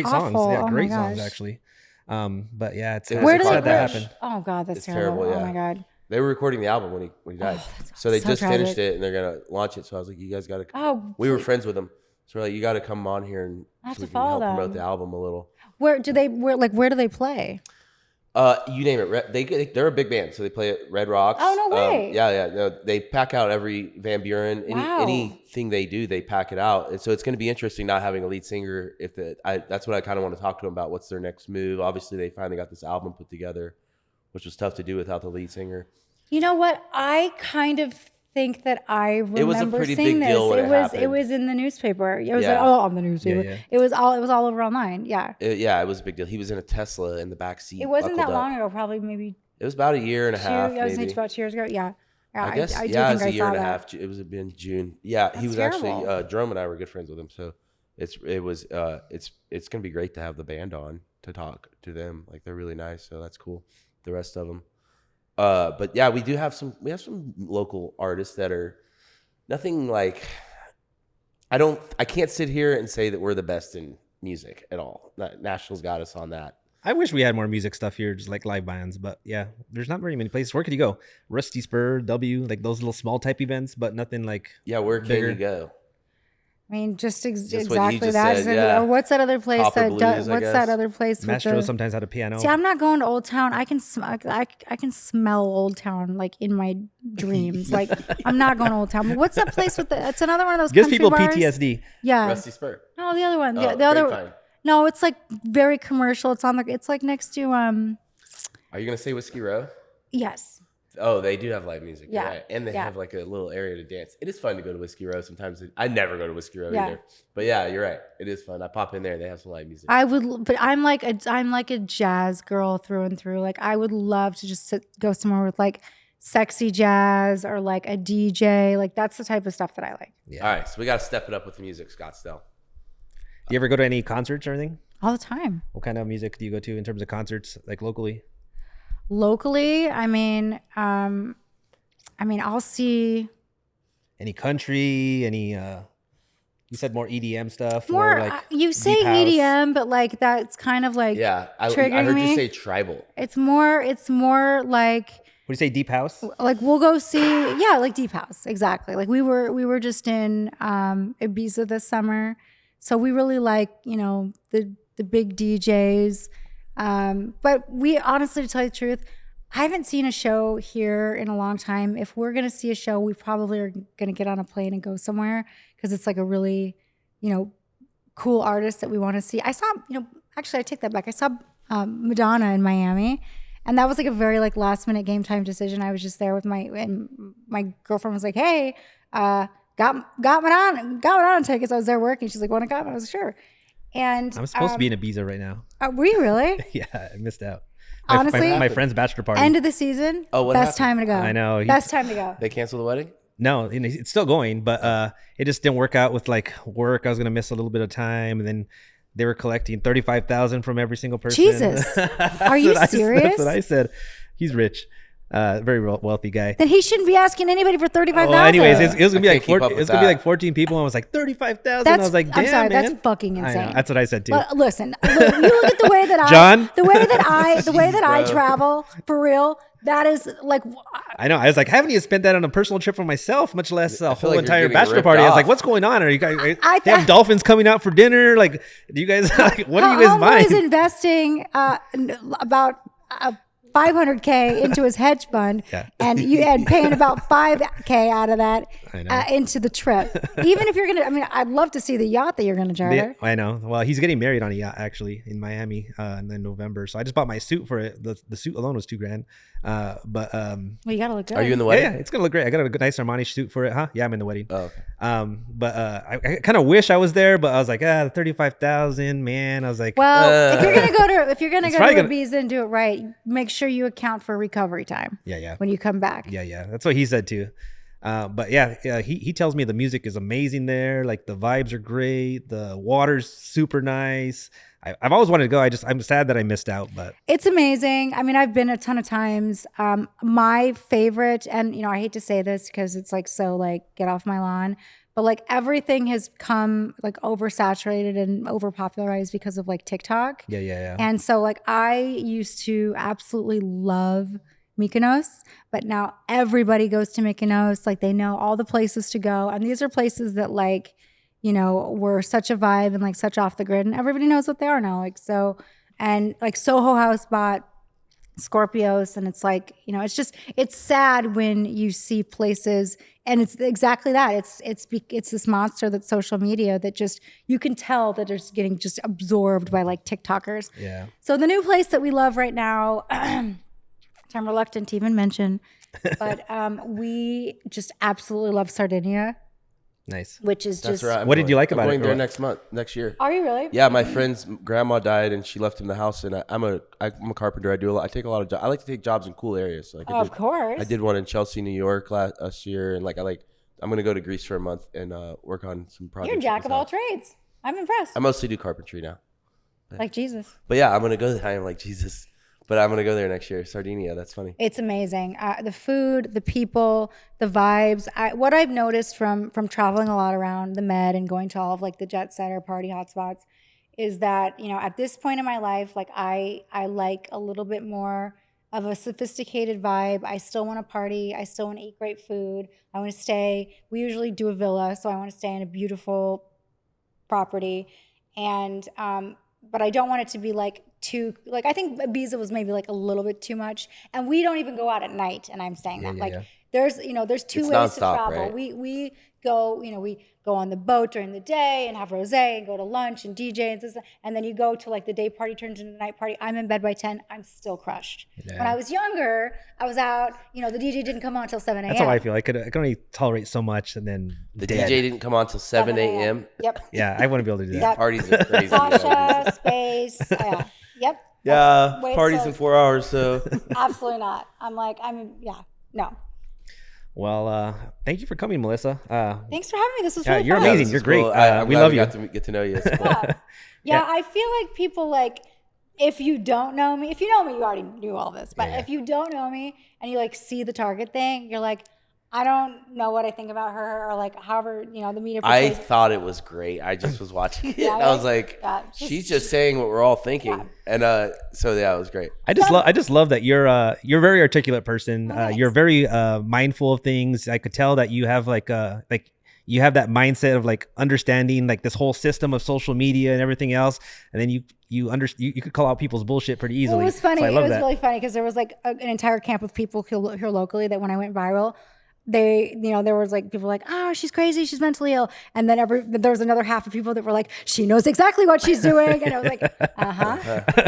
songs. Yeah, great songs actually. But yeah, it's where did that happen? Oh god, that's terrible. Yeah. Oh my god. They were recording the album when he died. So they just finished it and they're gonna launch it. So I was like, you guys gotta. Oh. We were friends with them, so we're like, you got to come on here and so we can help promote the album a little. Where do they play? You name it. They're a big band, so they play at Red Rocks. Oh no way! No, they pack out every Van Buren. Anything they do, they pack it out. And so it's going to be interesting not having a lead singer. That's what I kind of want to talk to them about. What's their next move? Obviously, they finally got this album put together, which was tough to do without the lead singer. You know what? I kind of think that I remember it was a pretty seeing big deal this. when it happened. It was in the newspaper. It was on the newspaper. Yeah. It was all over online. Yeah. It was a big deal. He was in a Tesla in the back seat. It wasn't that long ago. Probably maybe. It was about a year and a half. I was thinking about 2 years ago. Yeah. I guess. I do it think was a year and a half. It was in June. Yeah, That's he was terrible. actually. Jerome and I were good friends with him, so it's gonna be great to have the band on to talk to them. Like, they're really nice, so that's cool. The rest of them. But yeah, we have some local artists that are nothing like. I can't sit here and say that we're the best in music at all. Nashville's got us on that. I wish we had more music stuff here, just like live bands. But yeah, there's not very many places. Where could you go? Rusty Spur, W, like those little small type events, but nothing like. Yeah, where bigger. can you go? I mean, just what he exactly just that. said, yeah. Or what's that other place Copper that Blues, does? I What's guess. that other place? Mastro sometimes had a piano. See, I'm not going to Old Town. I can smell Old Town like in my dreams. Like I'm not going to Old Town. But what's that place with the? It's another one of those. Gives country people bars. PTSD. Yeah. Rusty Spur. No, the other one. Oh, The other. Grapevine. No, it's like very commercial. It's on the. It's like next to Are you gonna say Whiskey Row? Yes. Oh, they do have live music. Yeah. You're right. And they Yeah. have like a little area to dance. It is fun to go to Whiskey Row sometimes. I never go to Whiskey Row Yeah. either. But yeah, you're right. It is fun. I pop in there. They have some live music. I would, but I'm like a jazz girl through and through. Like I would love to just go somewhere with like sexy jazz or like a DJ. Like that's the type of stuff that I like. Yeah. All right, so we got to step it up with the music, Scottsdale. Do you ever go to any concerts or anything? All the time. What kind of music do you go to in terms of concerts, like locally? Locally, I mean, I'll see Any country? Any? You said more EDM stuff. more. like You say deep house? EDM, but like that's kind of like Yeah, I triggering heard me. you say tribal. It's more like What do you say? Deep house? we'll go see like deep house, exactly. Like we were just in Ibiza this summer, so we really like the big DJs. But we honestly, to tell you the truth, I haven't seen a show here in a long time. If we're gonna see a show, we probably are gonna get on a plane and go somewhere because it's like a really cool artist that we want to see. I saw actually I take that back. I saw Madonna in Miami. And that was like a very like last minute game time decision. I was just there with my girlfriend was like, "Hey, got Madonna tickets." I was there working. She's like, "Want to come?" I was sure. And I'm supposed to be in Ibiza right now. were you really? Yeah, I missed out. Honestly, my friend's bachelor party. End of the season. Oh, what best happened? time to go. I know. Best time to go. They canceled the wedding? No, it's still going, but it just didn't work out with like work. I was gonna miss a little bit of time, and then they were collecting $35,000 from every single person. Jesus, are you serious? That's what I said. He's rich, very wealthy guy. Then he shouldn't be asking anybody for $35,000. Well, anyways, it was gonna be like keep up with it's gonna be that. like 14 people. And I was like 35,000. I was like, damn, I'm sorry, man. that's fucking I know. insane. That's what I said too. But listen, you look at the way that John? the way that I bro. travel for real. That is like, I know. I was like, I haven't even spent that on a personal trip for myself, much less a whole like you're entire getting bachelor ripped party. I was like, off. what's going on? Are you guys? I they have dolphins coming out for dinner? Like, do you guys? Like, what are you guys Homeboy is buying? investing about $500K into his hedge fund, Yeah. and paying about $5K out of that I know. into the trip. Even if you're gonna, I mean, I'd love to see the yacht that you're gonna charter. I know. Well, he's getting married on a yacht actually in Miami in November. So I just bought my suit for it. The suit alone was $2,000. But Well, you gotta look good. Are you in the yeah, wedding? yeah, it's gonna look great. I got a good, nice Armani suit for it, huh? Yeah, I'm in the wedding. Oh, okay. But I kind of wish I was there, but I was like, 35,000, man. I was like, Well, if you're gonna go to probably gonna- Ibiza and do it right, make sure you account for recovery time yeah. when you come back. Yeah. That's what he said too. But yeah, he tells me the music is amazing there. Like the vibes are great. The water's super nice. I've always wanted to go. I'm sad that I missed out, but It's amazing. I mean, I've been a ton of times. My favorite, and I hate to say this because it's like so like get off my lawn, but like everything has come like oversaturated and overpopularized because of like TikTok. yeah. And so like I used to absolutely love Mykonos, but now everybody goes to Mykonos. Like they know all the places to go, and these are places that like were such a vibe and like such off the grid, and everybody knows what they are now. Like so, and like Soho House bought Scorpios, and it's like it's sad when you see places, and it's exactly that. It's this monster that's social media that just you can tell that it's getting just absorbed by like TikTokers. Yeah. So the new place that we love right now, which I'm reluctant to even mention, but we just absolutely love Sardinia, Nice. which is That's just. right. What did you like about I'm it, going or there what? next year. Are you really? Yeah, my friend's grandma died and she left him the house. And I'm a carpenter. I take a lot of jobs. I like to take jobs in cool areas. So like Of course. I did one in Chelsea, New York last year, and I'm gonna go to Greece for a month and work on some projects. You're a jack with of all that. trades. I'm impressed. I mostly do carpentry now. Like Jesus. But yeah, I'm gonna go there. I am like Jesus. But I'm gonna go there next year. Sardinia. That's funny. It's amazing. The food, the people, the vibes. What I've noticed from traveling a lot around the Med and going to all of like the jet setter party hotspots is that, at this point in my life, like I like a little bit more of a sophisticated vibe. I still want to party. I still want to eat great food. I want to stay. We usually do a villa, so I want to stay in a beautiful property. And but I don't want it to be like too, like, I think Ibiza was maybe like a little bit too much. And we don't even go out at night, and I'm saying that. There's 2 ways to travel. Right? We go, we go on the boat during the day and have rosé and go to lunch and DJ and then you go to like the day party turns into the night party. I'm in bed by 10. I'm still crushed. Yeah. When I was younger, I was out, the DJ didn't come on until 7 a.m. That's how I feel. I could only tolerate so much, and then the DJ didn't come on until 7 a.m. Yep. Yeah, I wouldn't be able to do that. Parties are crazy. Sasha, space. Yep. Yeah, parties in 4 hours. So absolutely not. No. Well, thank you for coming, Melissa. Thanks for having me. This was really you're fun. amazing. You're great. Cool. We love you. Got to get to know you. It's cool. Yeah, I feel like people like, if you don't know me, if you know me, you already knew all this. But if you don't know me and you like see the Target thing, you're like, I don't know what I think about her, or like however, the media. I thought it was great. I just was watching it. And I was like, she's just saying what we're all thinking. Yeah. And so it was great. I just love that you're a very articulate person. You're very mindful of things. I could tell that you have you have that mindset of like understanding like this whole system of social media and everything else. And then you could call out people's bullshit pretty easily. Well, it was funny. So it was really funny because there was like an entire camp of people here locally that when I went viral, there was like people like, oh, she's crazy, she's mentally ill, and then there was another half of people that were like, she knows exactly what she's doing, and I was like,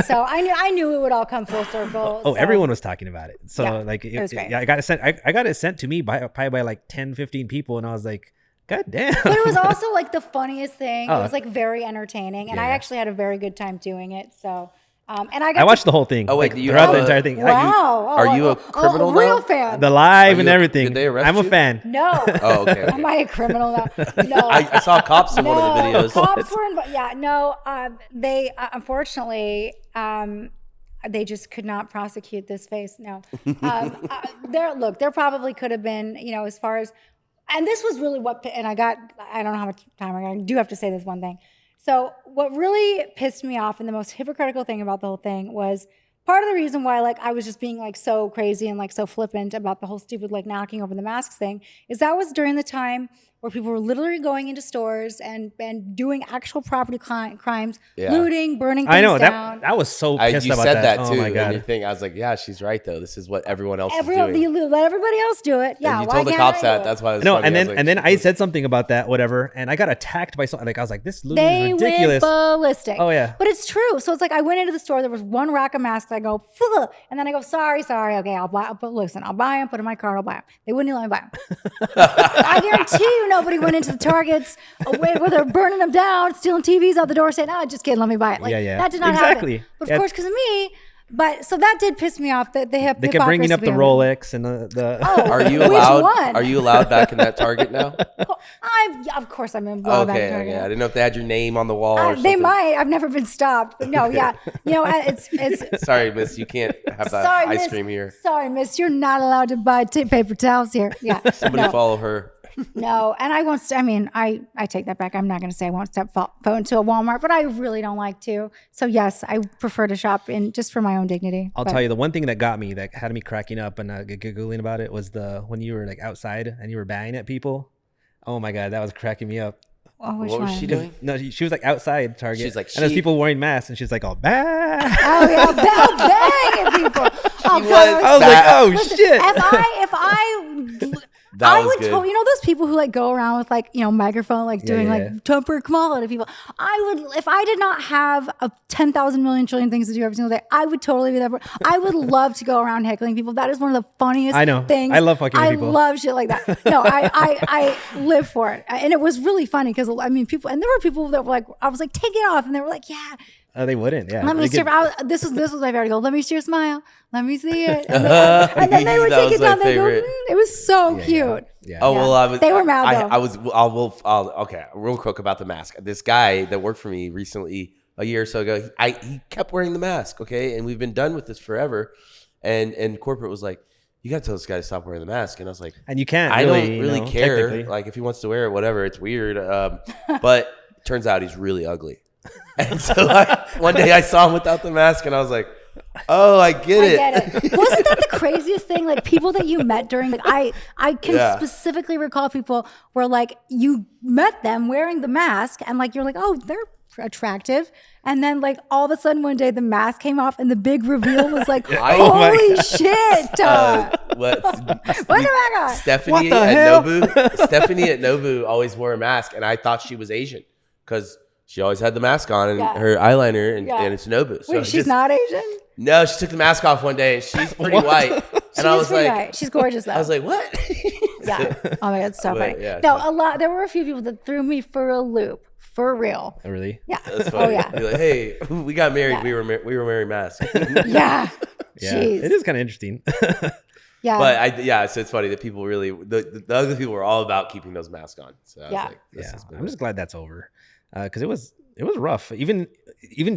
So I knew it would all come full circle. Oh, everyone was talking about it. So it was great. I got it sent. I got it sent to me probably by like 10, 15 people, and I was like, God damn. But it was also like the funniest thing. It was like very entertaining, and I actually had a very good time doing it. So. And I watched the whole thing. Oh wait, throughout the entire thing. Wow! Are you a criminal now? Real fan. The live and everything. Did they arrest I'm you? a fan. No. Oh, okay. Am I a criminal now? No. I saw cops in one of the videos. Cops were involved. Yeah. No. They unfortunately they just could not prosecute this face. No. There probably could have been, as far as, and this was really I don't know how much time I do have to say this one thing. So what really pissed me off and the most hypocritical thing about the whole thing was part of the reason why like I was just being like so crazy and like so flippant about the whole stupid like knocking over the masks thing is that was during the time where people were literally going into stores and doing actual property crimes, looting, burning things down. that was so pissed you about said that Oh too. my God. I was like, yeah, she's right though. This is what everyone else is doing. You let everybody else do it. Yeah. And you told the cops that. That's why. No, and then I said something about that, whatever, and I got attacked by something. Like I was like, this looting is ridiculous. They went ballistic. Oh yeah. But it's true. So it's like I went into the store. There was one rack of masks. I go, fuh, and then I go, sorry. Okay, I'll buy. But listen, I'll buy them. Put in my cart. I'll buy them. They wouldn't even let me buy them. I guarantee you, nobody went into the Targets where they're burning them down, stealing TVs out the door, saying, "Oh, just kidding, let me buy it." Like, that did not happen. But of course, because of me. But so that did piss me off. That they kept bringing up the Rolex and the. Oh, are you allowed? Are you allowed back in that Target now? Of course, I'm allowed back in Target. Okay. I didn't know if they had your name on the wall. Or something. They might. I've never been stopped. But no, yeah, it's. Sorry, miss, you can't have that ice cream here. Sorry, miss, you're not allowed to buy paper towels here. Yeah. Somebody follow her. No, and I won't. I take that back. I'm not going to say I won't step foot into a Walmart, but I really don't like to. So yes, I prefer to shop in just for my own dignity. I'll tell you the one thing that got me, that had me cracking up and giggling about it, was when you were like outside and you were banging at people. Oh my God, that was cracking me up. Oh, what was she doing? No, she was like outside Target. She's like, and there's people wearing masks, and she's like, "Oh, bang!" Oh yeah, bang at people. Oh God, I was like, "Oh listen, shit!" I would tell those people who like go around with like microphone like doing like temper quality people. I would, if I did not have 10,000 million trillion things to do every single day, I would totally be that. I would love to go around heckling people. That is one of the funniest things. I love fucking people. I love shit like that. No, I live for it, and it was really funny because people, and there were people that were like, I was like, take it off, and they were like, yeah. They wouldn't. Yeah. Let me see. This was my favorite. Go. Let me see your smile. Let me see it. And then they would take it down. They go. It was so cute. Yeah. Oh well, they were mad though. Okay, real quick about the mask. This guy that worked for me recently a year or so ago. He kept wearing the mask, okay? And we've been done with this forever. And corporate was like, you got to tell this guy to stop wearing the mask. And I was like, and you can't. I really, don't really care. Like if he wants to wear it, whatever. It's weird. But turns out he's really ugly. And so one day I saw him without the mask, and I was like, oh, I get it. Wasn't that the craziest thing? Like people that you met during, like I can specifically recall people where like you met them wearing the mask, and like you're like, oh, they're attractive, and then like all of a sudden one day the mask came off, and the big reveal was like, holy shit! What the back on? Stephanie at Nobu always wore a mask, and I thought she was Asian because she always had the mask on and her eyeliner, and it's Nobu. So wait, she's not Asian? No, she took the mask off one day, and she's pretty white. And I was like, white. She's gorgeous though. I was like, what? Yeah. Oh my god, it's so funny. Yeah, no, there were a few people that threw me for a loop. For real. Oh, really? Yeah. That's funny. Oh yeah. You're like, hey, we got married. Yeah. We were wearing masks. Yeah. Jeez. It is kind of interesting. Yeah. But so it's funny that people really the other people were all about keeping those masks on. So I was like, I'm just glad that's over. Because it was rough. Even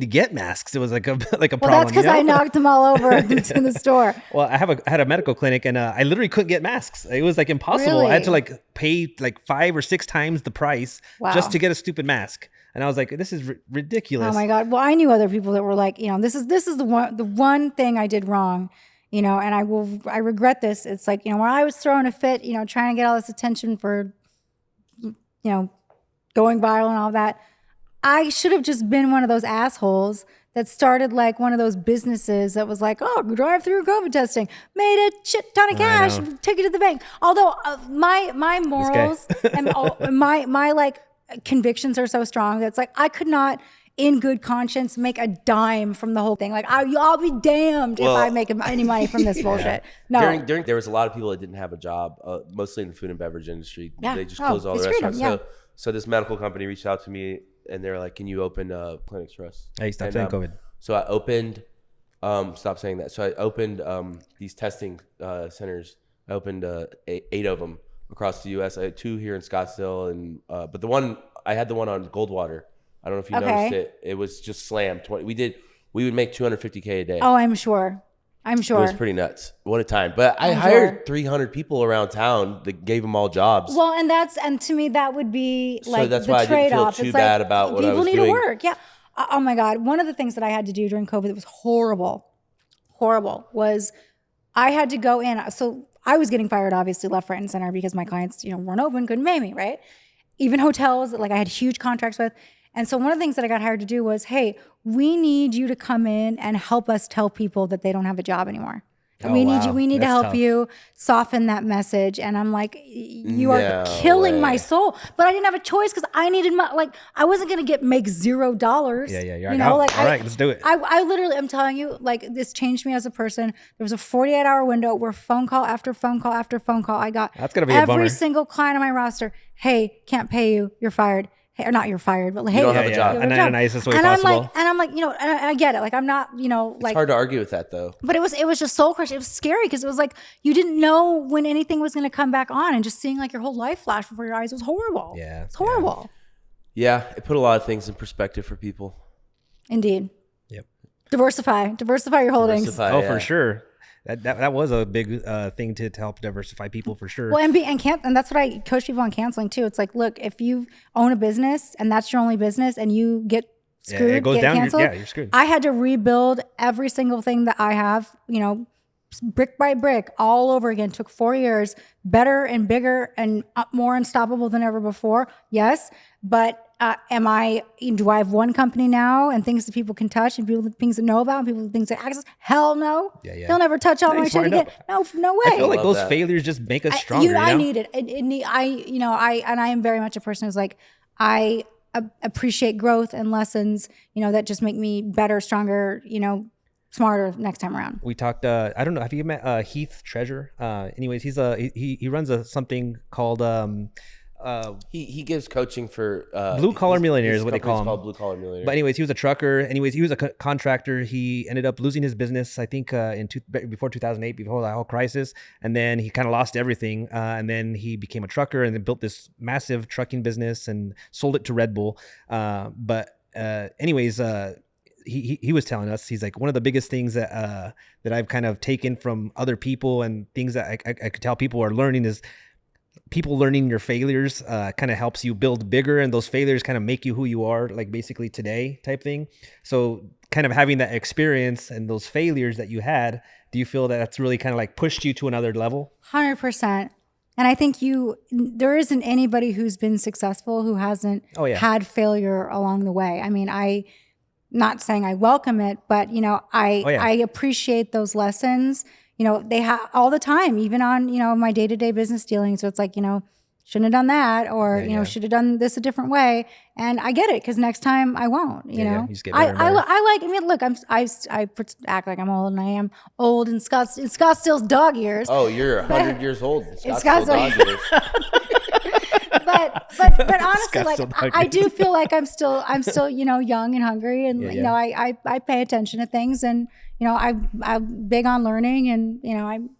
to get masks, it was like a problem. Well, that's because I knocked them all over in the store. Well, I had a medical clinic, and I literally couldn't get masks. It was like impossible. Really? I had to like pay like 5 or 6 times the price just to get a stupid mask. And I was like, this is ridiculous. Oh my god. Well, I knew other people that were like, this is the one thing I did wrong. And I regret this. It's like, where I was throwing a fit, trying to get all this attention for, going viral and all that. I should have just been one of those assholes that started like one of those businesses that was like, oh, drive through COVID testing, made a shit ton of cash, took it to the bank. Although my morals and my like convictions are so strong that it's like I could not, in good conscience, make a dime from the whole thing. Like I'll be damned if I make any money from this bullshit. No. During there was a lot of people that didn't have a job, mostly in the food and beverage industry. Yeah. They just closed all the restaurants. Yeah. So this medical company reached out to me, and they were like, "Can you open clinics for us?" Hey, stop saying COVID. So I opened. Stop saying that. So I opened these testing centers. I opened 8 of them across the U.S. I had 2 here in Scottsdale, and but I had the one on Goldwater. I don't know if you noticed it. It was just slammed. We would make $250K a day. Oh, I'm sure. It was pretty nuts. What a time. But I hired 300 people around town that gave them all jobs. Well, and to me, that would be like so that's the why I didn't feel too bad about what I was doing. People need to work. Yeah. Oh my God. One of the things that I had to do during COVID that was horrible, was I had to go in. So I was getting fired, obviously, left, right, and center because my clients, weren't open, couldn't pay me, right? Even hotels, like I had huge contracts with. And so one of the things that I got hired to do was, hey, we need you to come in and help us tell people that they don't have a job anymore. We need to help you soften that message. And I'm like, you are killing my soul. But I didn't have a choice because I needed I wasn't going to make $0. Yeah. You're all right, let's do it. I literally, I'm telling you, like this changed me as a person. There was a 48-hour window where phone call after phone call after phone call. I got that's gonna be a bummer. Every single client on my roster. Hey, can't pay you. You're fired. Hey, or not you're fired, but like, hey, you don't have a job. And in the nicest way possible. I'm like, and I get it. Like, I'm not, like. It's hard to argue with that, though. But it was just soul crushing. It was scary because it was like you didn't know when anything was going to come back on, and just seeing like your whole life flash before your eyes was horrible. Yeah, it's horrible. Yeah, it put a lot of things in perspective for people. Indeed. Yep. Diversify your holdings. For sure. That was a big thing to help diversify people for sure. Well, and that's what I coach people on canceling too. It's like, look, if you own a business and that's your only business and you get screwed, it goes down, canceled, you're screwed. I had to rebuild every single thing that I have, brick by brick, all over again. Took 4 years, better and bigger and more unstoppable than ever before. Yes, but do I have one company now and things that people can touch and things that know about and people things that access? Hell no. Yeah. They'll never touch all my shit again. No way. I feel like those failures just make us stronger. I need it. I am very much a person who's like, I appreciate growth and lessons, that just make me better, stronger, smarter next time around. We talked, I don't know, have you met Heath Treasure? Anyways, he runs something called he gives coaching for blue collar millionaires, what they call him. Called blue collar millionaires. But anyways, he was a trucker. Anyways, he was a contractor. He ended up losing his business, I think, before 2008, before the whole crisis. And then he kind of lost everything. And then he became a trucker and then built this massive trucking business and sold it to Red Bull. But anyways, he was telling us, he's like, one of the biggest things that I've kind of taken from other people and things that I could tell people are learning is people learning your failures kind of helps you build bigger, and those failures kind of make you who you are, like basically today type thing. So kind of having that experience and those failures that you had, do you feel that that's really kind of like pushed you to another level? 100%. And I think there isn't anybody who's been successful who hasn't had failure along the way. I mean, not saying I welcome it, but I appreciate those lessons. They have all the time, even on, my day-to-day business dealings. So it's like, shouldn't have done that, or, should have done this a different way. And I get it, because next time I won't, you know. You just get better and better. Look, I act like I'm old, and I am old in Scottsdale's dog years. Oh, you're 100 years old in Scottsdale dog years. But honestly, like I do feel like I'm still young and hungry, and I pay attention to things, and I'm big on learning, and I'm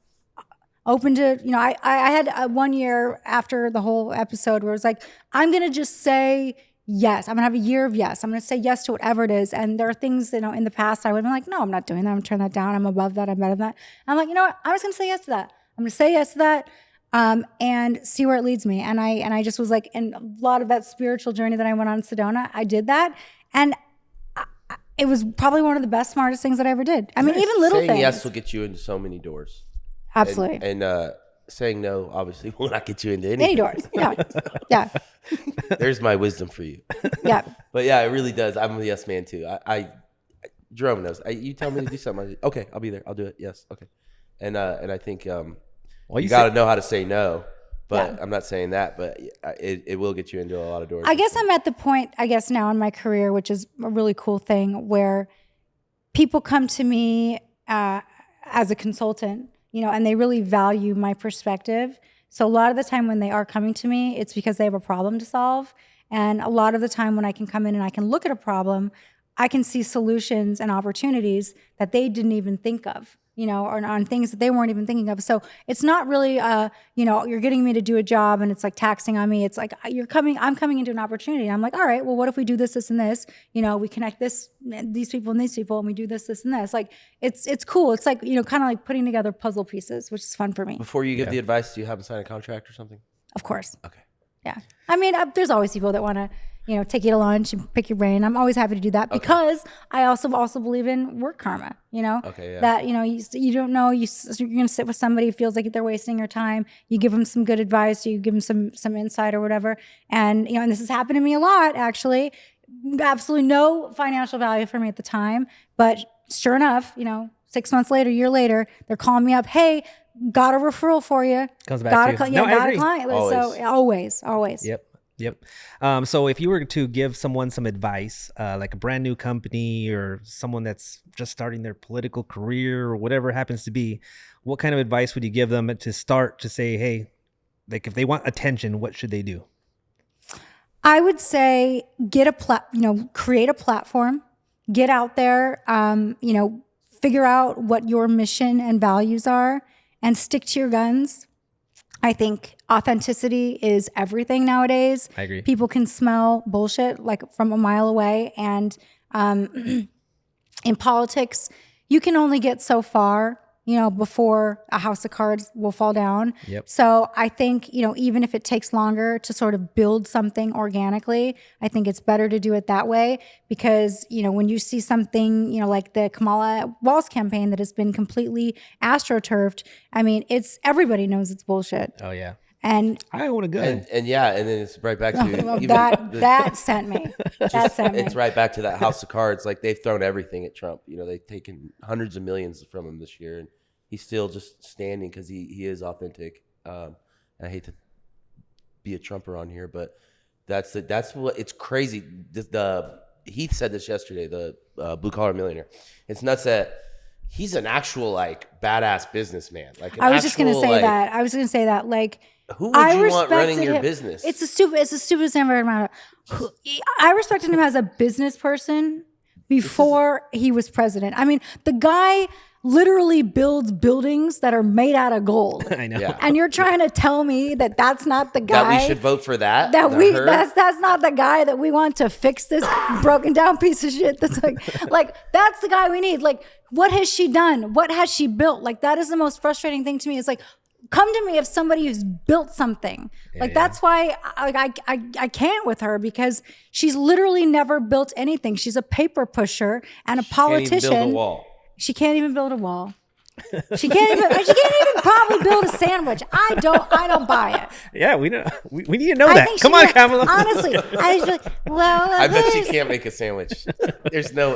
open to I had 1 year after the whole episode where it was like, I'm gonna just say yes. I'm gonna have a year of yes. I'm gonna say yes to whatever it is. And there are things in the past I would have been like, no, I'm not doing that. I'm gonna turn that down. I'm above that. I'm better than that. I'm like, you know what? I'm just gonna say yes to that. I'm gonna say yes to that. And see where it leads me. And I just was like, in a lot of that spiritual journey that I went on in Sedona, I did that. And it was probably one of the best, smartest things that I ever did. I mean, even little saying things. Yes will get you into so many doors. Absolutely. And saying no, obviously, will not get you into anything. Any doors. Yeah. Yeah. There's my wisdom for you. Yeah. But yeah, it really does. I'm a yes man too. Jerome knows. You tell me to do something. Okay, I'll be there. I'll do it. Yes. Okay. And I think you got to know how to say no. But I'm not saying that, but it will get you into a lot of doors. I guess I'm at the point, now in my career, which is a really cool thing, where people come to me as a consultant, and they really value my perspective. So a lot of the time when they are coming to me, it's because they have a problem to solve. And a lot of the time when I can come in and I can look at a problem, I can see solutions and opportunities that they didn't even think of. Or on things that they weren't even thinking of. So it's not really, you're getting me to do a job and it's like taxing on me. It's like I'm coming into an opportunity. And I'm like, all right, well, what if we do this, this, and this? We connect these people and these people, and we do this, this, and this. Like, it's cool. It's like, kind of like putting together puzzle pieces, which is fun for me. Before you give the advice, do you have them sign a contract or something? Of course. Okay. Yeah. I mean, there's always people that want to, take you to lunch and pick your brain. I'm always happy to do that because I also believe in work karma, Okay, yeah. that, you don't know, you're going to sit with somebody who feels like they're wasting your time. You give them some good advice, you give them some insight or whatever. And, and this has happened to me a lot, actually. Absolutely no financial value for me at the time. But sure enough, 6 months later, a year later, they're calling me up. Hey, got a referral for you. Comes back to you. Got a client. Always. So always. Yep. So if you were to give someone some advice, like a brand new company or someone that's just starting their political career or whatever it happens to be, what kind of advice would you give them to start to say, hey, like if they want attention, what should they do? I would say create a platform, get out there, figure out what your mission and values are, and stick to your guns. I think authenticity is everything nowadays. I agree. People can smell bullshit like from a mile away. And in politics, you can only get so far, before a house of cards will fall down. Yep. So I think, even if it takes longer to sort of build something organically, I think it's better to do it that way because, when you see something, like the Kamala Walz campaign that has been completely astroturfed, I mean, everybody knows it's bullshit. Oh, yeah. And I want a gun. And then it's right back to that sent me. It's right back to that house of cards. Like they've thrown everything at Trump. They've taken hundreds of millions from him this year, and he's still just standing because he is authentic. And I hate to be a Trumper on here, but that's what it's crazy. Heath said this yesterday. The blue collar millionaire. It's nuts that he's an actual like badass businessman. Like I was just gonna say that. Like. Who would you want running your business? It's the stupidest thing I've ever heard. I respected him as a business person before he was president. I mean, the guy literally builds buildings that are made out of gold. I know. Yeah. And you're trying to tell me that that's not the guy That we should vote for that? that's not the guy that we want to fix this broken down piece of shit. That's like that's the guy we need. Like, what has she done? What has she built? Like, that is the most frustrating thing to me. It's like, come to me if somebody who's built something. That's why I can't with her, because she's literally never built anything. She's a paper pusher and a politician. Can't even build a wall. She can't even build a wall. She can't even probably build a sandwich. I don't buy it. Yeah, we know. We need to know that. Come on, Kamala. Honestly, I was like, well, I bet she can't make a sandwich. There's no.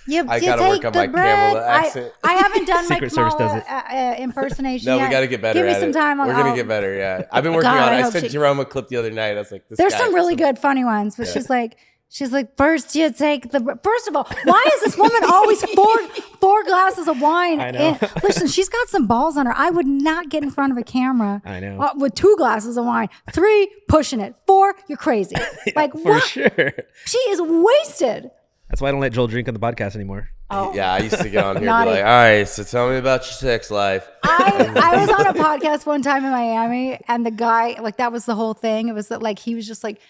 I you gotta take work on the my bread. Kamala accent. I haven't done my Secret Service does Kamala impersonation No, yet. we gotta get better Give me at some it. time. We're gonna get better. Yeah, I've been working God, on it. I I hope sent she- Jerome a clip the other night. I was like, There's some really good funny ones, but she's like, first you take the. First of all, why is this woman always four glasses of wine? I know. Listen, she's got some balls on her. I would not get in front of a camera. I know. With 2 glasses of wine. 3, pushing it. 4, you're crazy. Like, For what? sure. She is wasted. That's why I don't let Joel drink on the podcast anymore. Oh. Yeah, I used to get on here and Naughty. be like, all right, so tell me about your sex life. I was on a podcast one time in Miami, and the guy, like, that was the whole thing. It was that, like, he was just like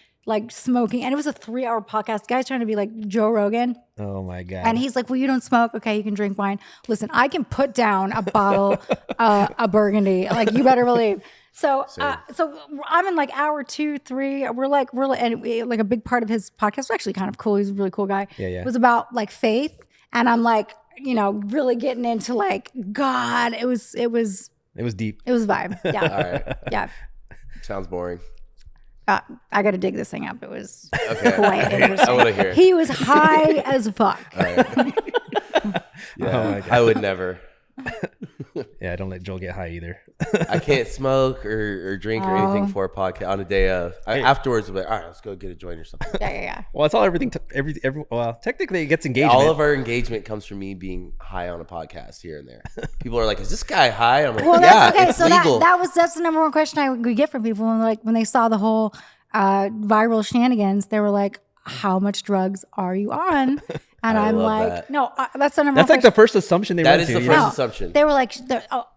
smoking, and it was a 3-hour podcast. The guy's trying to be like Joe Rogan. Oh my God. And he's like, well, you don't smoke. Okay, you can drink wine. Listen, I can put down a bottle of Burgundy. Like, you better believe. So I'm in like hour 2, 3. We're like, a big part of his podcast was actually kind of cool. He's a really cool guy. Yeah. It was about like faith. And I'm like, really getting into like God. It was It was deep. It was a vibe. Yeah. All right, Yeah. sounds boring. I got to dig this thing up. It was Okay, quite interesting. I want to hear it. He was high as fuck. All right. Yeah, Oh my God. I would never. Yeah, don't let Joel get high either. I can't smoke or drink or anything for a podcast on a day of. Afterwards, I'm like, all right, let's go get a joint or something. Yeah. Well, it's all everything. Well, technically, it gets engagement. All of our engagement comes from me being high on a podcast here and there. People are like, "Is this guy high?" I'm like, Well, "Yeah, that's okay. it's So legal." that's the number one question I would get from people when they saw the whole viral shenanigans. They were like, "How much drugs are you on?" And I I'm love like, that. "No, that's the number." That's one like the question. first assumption they That run is to. the you first know? assumption. They were like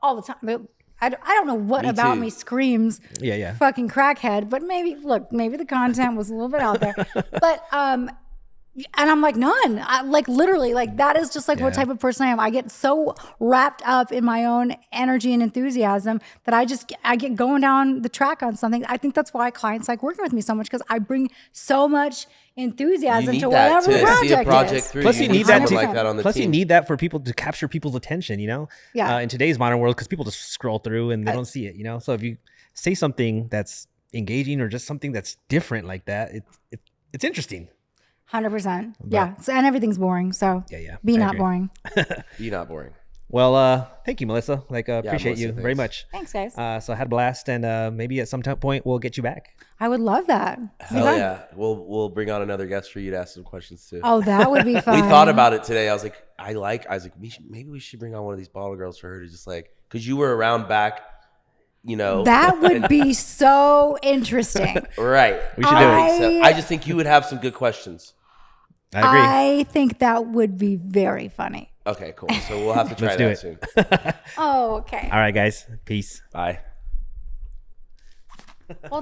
all the time. I don't know what Me about too. me screams Yeah. fucking crackhead, but maybe the content was a little bit out there. But and I'm like, none. Literally, that is just like what Yeah. type of person I am. I get so wrapped up in my own energy and enthusiasm that I get going down the track on something. I think that's why clients like working with me so much, because I bring so much enthusiasm You need to that whatever the to see a project project is. through. Plus, you need that someone to- like that on the Plus, team. you need that for people to capture people's attention, Yeah. in today's modern world, because people just scroll through and they don't see it, So if you say something that's engaging or just something that's different like that, it's interesting. 100%. Yeah. So, and everything's boring. So Yeah. be I not agree. boring. You're not boring. Well, thank you, Melissa. Appreciate Melissa, you thanks. very much. Thanks, guys. So I had a blast, and maybe at some point we'll get you back. I would love that. Hell yeah, we'll bring on another guest for you to ask some questions too. Oh, that would be fun. We thought about it today. I was like, maybe we should bring on one of these bottle girls for her to just because you were around back, That would be so interesting. right. We should do it. So I just think you would have some good questions. I agree. I think that would be very funny. Okay, cool. So we'll have to try Let's that do soon. Oh, okay. All right, guys. Peace. Bye. Well,